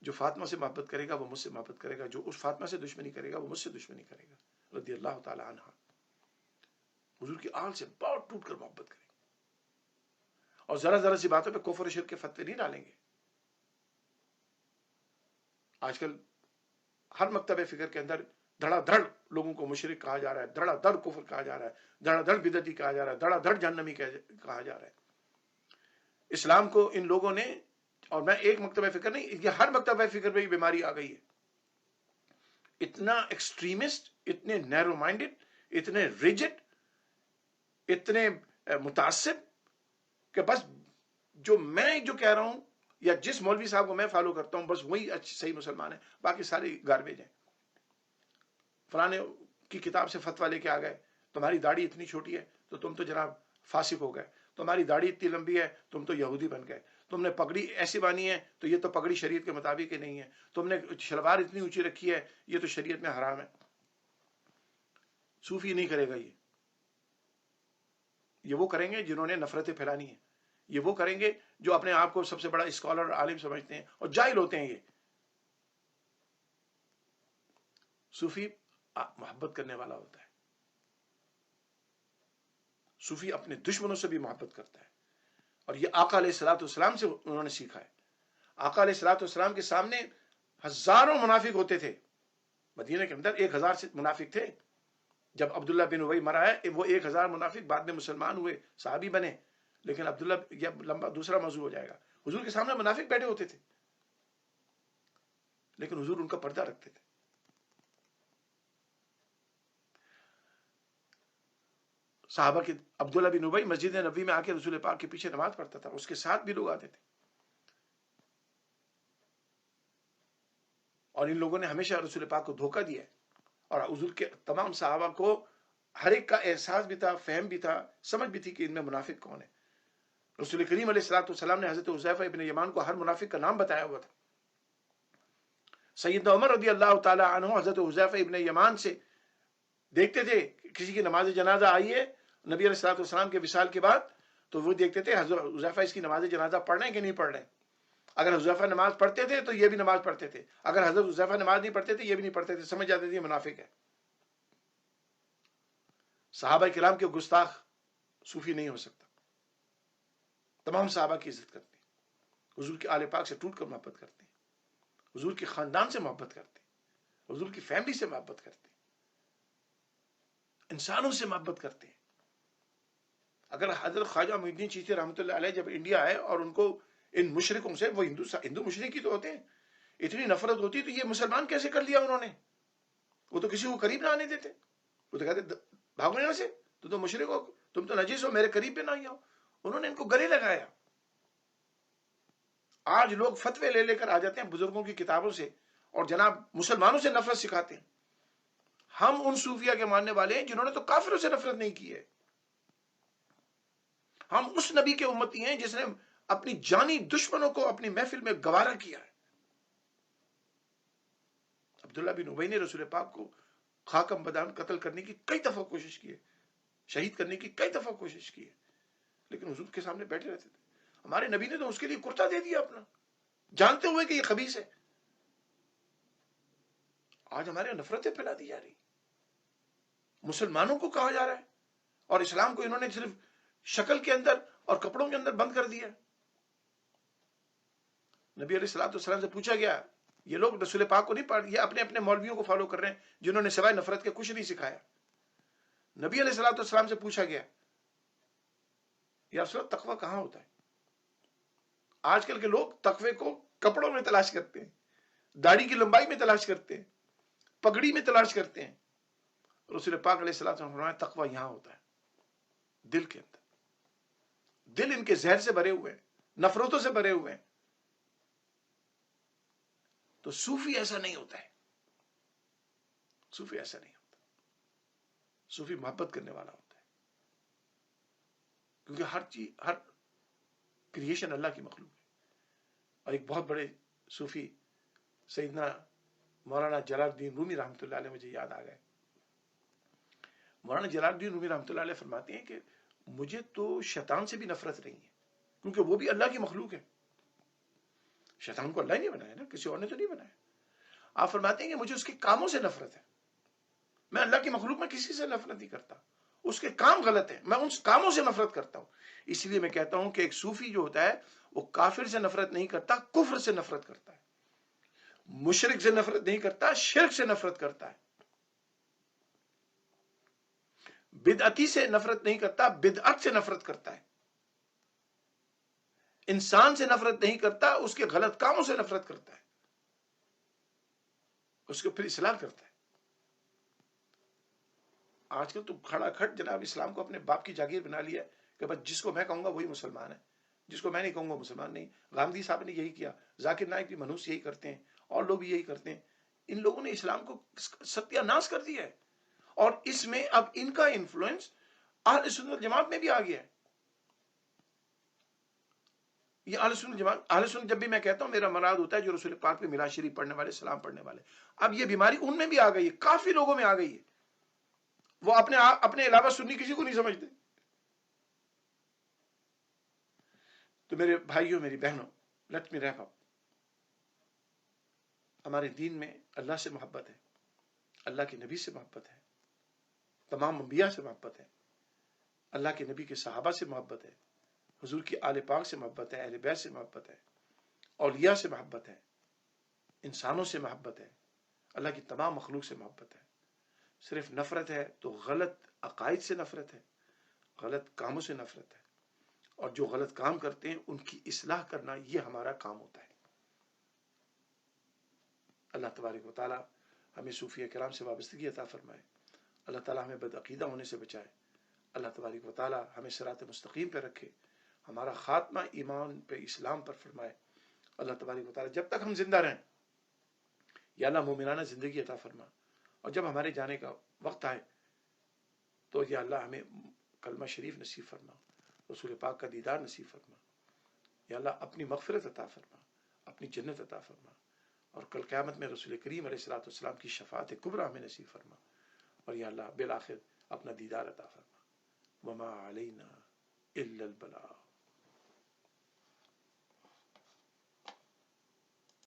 جو فاطمہ سے محبت کرے گا وہ مجھ سے محبت کرے گا، جو اس فاطمہ سے دشمنی کرے گا وہ مجھ سے دشمنی کرے گا، رضی اللہ تعالی عنہ۔ حضور کی آل سے بہت ٹوٹ کر محبت کریں گے۔ اور ذرا ذرا سی باتوں پہ کفر و شرک کے فتوے نہیں ڈالیں گے. آج کل ہر مکتب فکر کے اندر دھڑا دھڑ لوگوں کو مشرک کہا جا رہا ہے، دھڑا دھڑ کفر کہا جا رہا ہے، دھڑا دھڑ بدعتی کہا جا رہا ہے، دھڑا دھڑ جہنمی کہا جا رہا ہے. اسلام کو ان لوگوں نے، اور میں ایک مکتبہ فکر نہیں، یہ ہر مکتبہ فکر میں یہ بیماری آ گئی ہے. اتنا ایکسٹریمسٹ، اتنے نیرو مائنڈڈ، اتنے ریجڈ، اتنے متعصب کہ بس جو کہہ رہا ہوں یا جس مولوی صاحب کو میں فالو کرتا ہوں بس وہی صحیح مسلمان ہے، باقی سارے گاربیج ہیں. فلانے کی کتاب سے فتویٰ لے کے آ گئے، تمہاری داڑھی اتنی چھوٹی ہے تو تم تو جناب فاسق ہو گئے، تمہاری داڑھی اتنی لمبی ہے تم تو یہودی بن گئے، تم نے پگڑی ایسی بانی ہے تو یہ تو پگڑی شریعت کے مطابق ہی نہیں ہے، تم نے شلوار اتنی اونچی رکھی ہے یہ تو شریعت میں حرام ہے. صوفی نہیں کرے گا. یہ وہ کریں گے جنہوں نے نفرتیں پھیلانی ہیں، یہ وہ کریں گے جو اپنے آپ کو سب سے بڑا اسکالر عالم سمجھتے ہیں اور جاہل ہوتے ہیں. یہ صوفی محبت کرنے والا ہوتا ہے. صوفی اپنے دشمنوں سے بھی محبت کرتا ہے، اور یہ آقا علیہ الصلوۃ والسلام سے انہوں نے سیکھا ہے. آقا علیہ الصلوۃ والسلام کے سامنے ہزاروں منافق ہوتے تھے. مدینہ کے اندر 1000 سے منافق تھے. جب عبداللہ بن ابی مرا ہے وہ 1000 منافق بعد میں مسلمان ہوئے، صحابی بنے. لیکن عبداللہ یہ لمبا دوسرا موضوع ہو جائے گا. حضور کے سامنے منافق بیٹھے ہوتے تھے لیکن حضور ان کا پردہ رکھتے تھے. صحابہ کے عبداللہ بن ابی مسجد نبوی میں آ کے رسول پاک کے پیچھے نماز پڑھتا تھا، اس کے ساتھ بھی لوگ آتے تھے. اور ان لوگوں نے ہمیشہ رسول پاک کو دھوکہ دیا ہے، اور حضور کے تمام صحابہ کو ہر ایک کا احساس بھی تھا، فہم بھی تھا، سمجھ بھی تھی کہ ان میں منافق کون ہے. رسول کریم علیہ الصلوۃ والسلام نے حضرت حذیفہ ابن یمان کو ہر منافق کا نام بتایا ہوا تھا. سیدنا عمر رضی اللہ تعالی عنہ حضرت حذیفہ ابن یمان سے دیکھتے تھے کسی کی نماز جنازہ آئی ہے نبی علیہ الصلوۃ والسلام کے وصال کے بعد، تو وہ دیکھتے تھے حضرت حذیفہ اس کی نماز جنازہ پڑھ رہے ہیں کہ نہیں پڑھ رہے ہیں. اگر حذیفہ نماز پڑھتے تھے تو یہ بھی نماز پڑھتے تھے، اگر حضرت حذیفہ نماز نہیں پڑھتے تھے یہ بھی نہیں پڑھتے تھے، سمجھ جاتے تھے یہ منافق ہے. صحابہ کرام کے گستاخ صوفی نہیں ہو سکتا. تمام صحابہ کی عزت کرتے ہیں، حضور کے آل پاک سے ٹوٹ کر محبت کرتے ہیں، حضور کے خاندان سے محبت کرتے ہیں، حضور کی فیملی سے محبت کرتے ہیں، انسانوں سے محبت کرتے ہیں. اگر حضرت خواجہ معین الدین چشتی رحمۃ اللہ علیہ جب انڈیا آئے اور ان کو ان مشرکوں سے، وہ ہندو مشرک ہی تو ہوتے ہیں، اتنی نفرت ہوتی تو یہ مسلمان کیسے کر لیا انہوں نے؟ وہ تو کسی کو قریب نہ آنے دیتے، وہ تو کہتے بھاگو یہاں سے، تو مشرک ہو، تم تو نجس ہو، میرے قریب پہ نہ ہی آؤ. انہوں نے ان کو گلے لگایا. آج لوگ فتوے لے کر آ جاتے ہیں بزرگوں کی کتابوں سے اور جناب مسلمانوں سے نفرت سکھاتے ہیں. ہم ان صوفیہ کے ماننے والے ہیں جنہوں نے تو کافروں سے نفرت نہیں کی ہے. ہم اس نبی کے امتی ہیں جس نے اپنی جانی دشمنوں کو اپنی محفل میں گوارا کیا ہے. عبداللہ بن ابی نے رسول پاک کو خاکم بدان قتل کرنے کی کئی دفعہ کوشش کی ہے، شہید کرنے کی کئی دفعہ کوشش کی ہے، لیکن حضور کے سامنے بیٹھے رہتے تھے. ہمارے نبی نے تو اس کے لیے کرتا دے دیا اپنا، جانتے ہوئے کہ یہ خبیث ہے. آج ہمارے نفرتیں پھیلا دی جا رہی، مسلمانوں کو کہا جا رہا ہے، اور اسلام کو انہوں نے صرف شکل کے اندر اور کپڑوں کے اندر بند کر دیا. نبی علیہ الصلوۃ والسلام سے پوچھا گیا، یہ لوگ رسول پاک کو نہیں پڑھ، یہ اپنے اپنے مولویوں کو فالو کر رہے ہیں جنہوں نے سوائے نفرت کے کچھ نہیں سکھایا. نبی علیہ الصلوۃ والسلام سے پوچھا گیا، یا رسول اللہ تقوی کہاں ہوتا ہے؟ آج کل کے لوگ تقوی کو کپڑوں میں تلاش کرتے ہیں، داڑھی کی لمبائی میں تلاش کرتے ہیں، پگڑی میں تلاش کرتے ہیں. رسول پاک علیہ الصلوۃ والسلام فرمایا تقوی یہاں ہوتا ہے، دل کے اندر. دل ان کے زہر سے بھرے ہوئے ہیں، نفرتوں سے بھرے ہوئے ہیں. تو صوفی ایسا نہیں ہوتا ہے، صوفی ایسا نہیں ہوتا. صوفی محبت کرنے والا ہوتا ہے، کیونکہ ہر چیز، ہر کریشن اللہ کی مخلوق ہے. اور ایک بہت بڑے صوفی سیدنا مولانا جلال الدین رومی رحمۃ اللہ علیہ مجھے یاد آ گئے. مولانا جلال الدین رومی رحمۃ اللہ علیہ فرماتے ہیں کہ مجھے تو شیطان سے بھی نفرت نہیں ہے، کیونکہ وہ بھی اللہ کی مخلوق ہے. شیطان کو اللہ ہی نہیں بنایا نا، کسی اور نے تو نہیں بنایا. آپ فرماتے ہیں کہ مجھے اس کے کاموں سے نفرت ہے، میں اللہ کی مخلوق میں کسی سے نفرت نہیں کرتا. اس کے کام غلط ہیں، میں ان کاموں سے نفرت کرتا ہوں. اس لیے میں کہتا ہوں کہ ایک صوفی جو ہوتا ہے وہ کافر سے نفرت نہیں کرتا، کفر سے نفرت کرتا ہے. مشرک سے نفرت نہیں کرتا، شرک سے نفرت کرتا ہے. بدعتی سے نفرت نہیں کرتا، بدعت سے نفرت کرتا ہے. انسان سے نفرت نہیں کرتا، اس کے غلط کاموں سے نفرت کرتا ہے، اس کو پھر اصلاح کرتا ہے. آج کل تو کھڑا کھٹ جناب اسلام کو اپنے باپ کی جاگیر بنا لیا ہے کہ بس جس کو میں کہوں گا وہی مسلمان ہے، جس کو میں نہیں کہوں گا مسلمان نہیں. گاندھی صاحب نے یہی کیا، ذاکر نائک بھی، منوس یہی کرتے ہیں، اور لوگ بھی یہی کرتے ہیں. ان لوگوں نے اسلام کو ستیہ ناش کر دیا ہے. اور اس میں اب ان کا انفلوئنس اہل سنت والجماعت میں بھی آ گیا ہے. یہ اہل سنت جماعت، اہل سنت جب بھی میں کہتا ہوں میرا مراد ہوتا ہے جو رسول پاک پہ میلاد شریف پڑھنے والے، سلام پڑھنے والے. اب یہ بیماری ان میں بھی آ گئی ہے، کافی لوگوں میں آ گئی ہے. وہ اپنے علاوہ سنی کسی کو نہیں سمجھتے. تو میرے بھائیوں، میری بہنوں، لیٹ می ریپ اپ. ہمارے دین میں اللہ سے محبت ہے، اللہ کے نبی سے محبت ہے، تمام انبیاء سے محبت ہے، اللہ کے نبی کے صحابہ سے محبت ہے، حضور کی آل پاک سے محبت ہے، اہل بیت سے محبت ہے، اولیاء سے محبت ہے، انسانوں سے محبت ہے، اللہ کی تمام مخلوق سے محبت ہے. صرف نفرت ہے تو غلط عقائد سے نفرت ہے، غلط کاموں سے نفرت ہے. اور جو غلط کام کرتے ہیں ان کی اصلاح کرنا یہ ہمارا کام ہوتا ہے. اللہ تبارک و تعالی ہمیں صوفیہ کرام سے وابستگی عطا فرمائے. اللہ تعالی ہمیں بدعقیدہ ہونے سے بچائے. اللہ تبارک و تعالی ہمیں صراط مستقیم پہ رکھے، ہمارا خاتمہ ایمان پہ، اسلام پر فرمائے. اللہ تبارک و تعالی جب تک ہم زندہ رہیں یا اللہ مومنانہ زندگی عطا فرما، اور جب ہمارے جانے کا وقت آئے تو یا اللہ ہمیں کلمہ شریف نصیب فرما، رسول پاک کا دیدار نصیب فرما. یا اللہ اپنی مغفرت عطا فرما، اپنی جنت عطا فرما، اور کل قیامت میں رسول کریم علیہ الصلوۃ والسلام کی شفاعت کبریٰ ہمیں نصیب فرما. اور یا اللہ بالآخر اپنا دیدار عطا فرما. وما علینا الا البلاغ.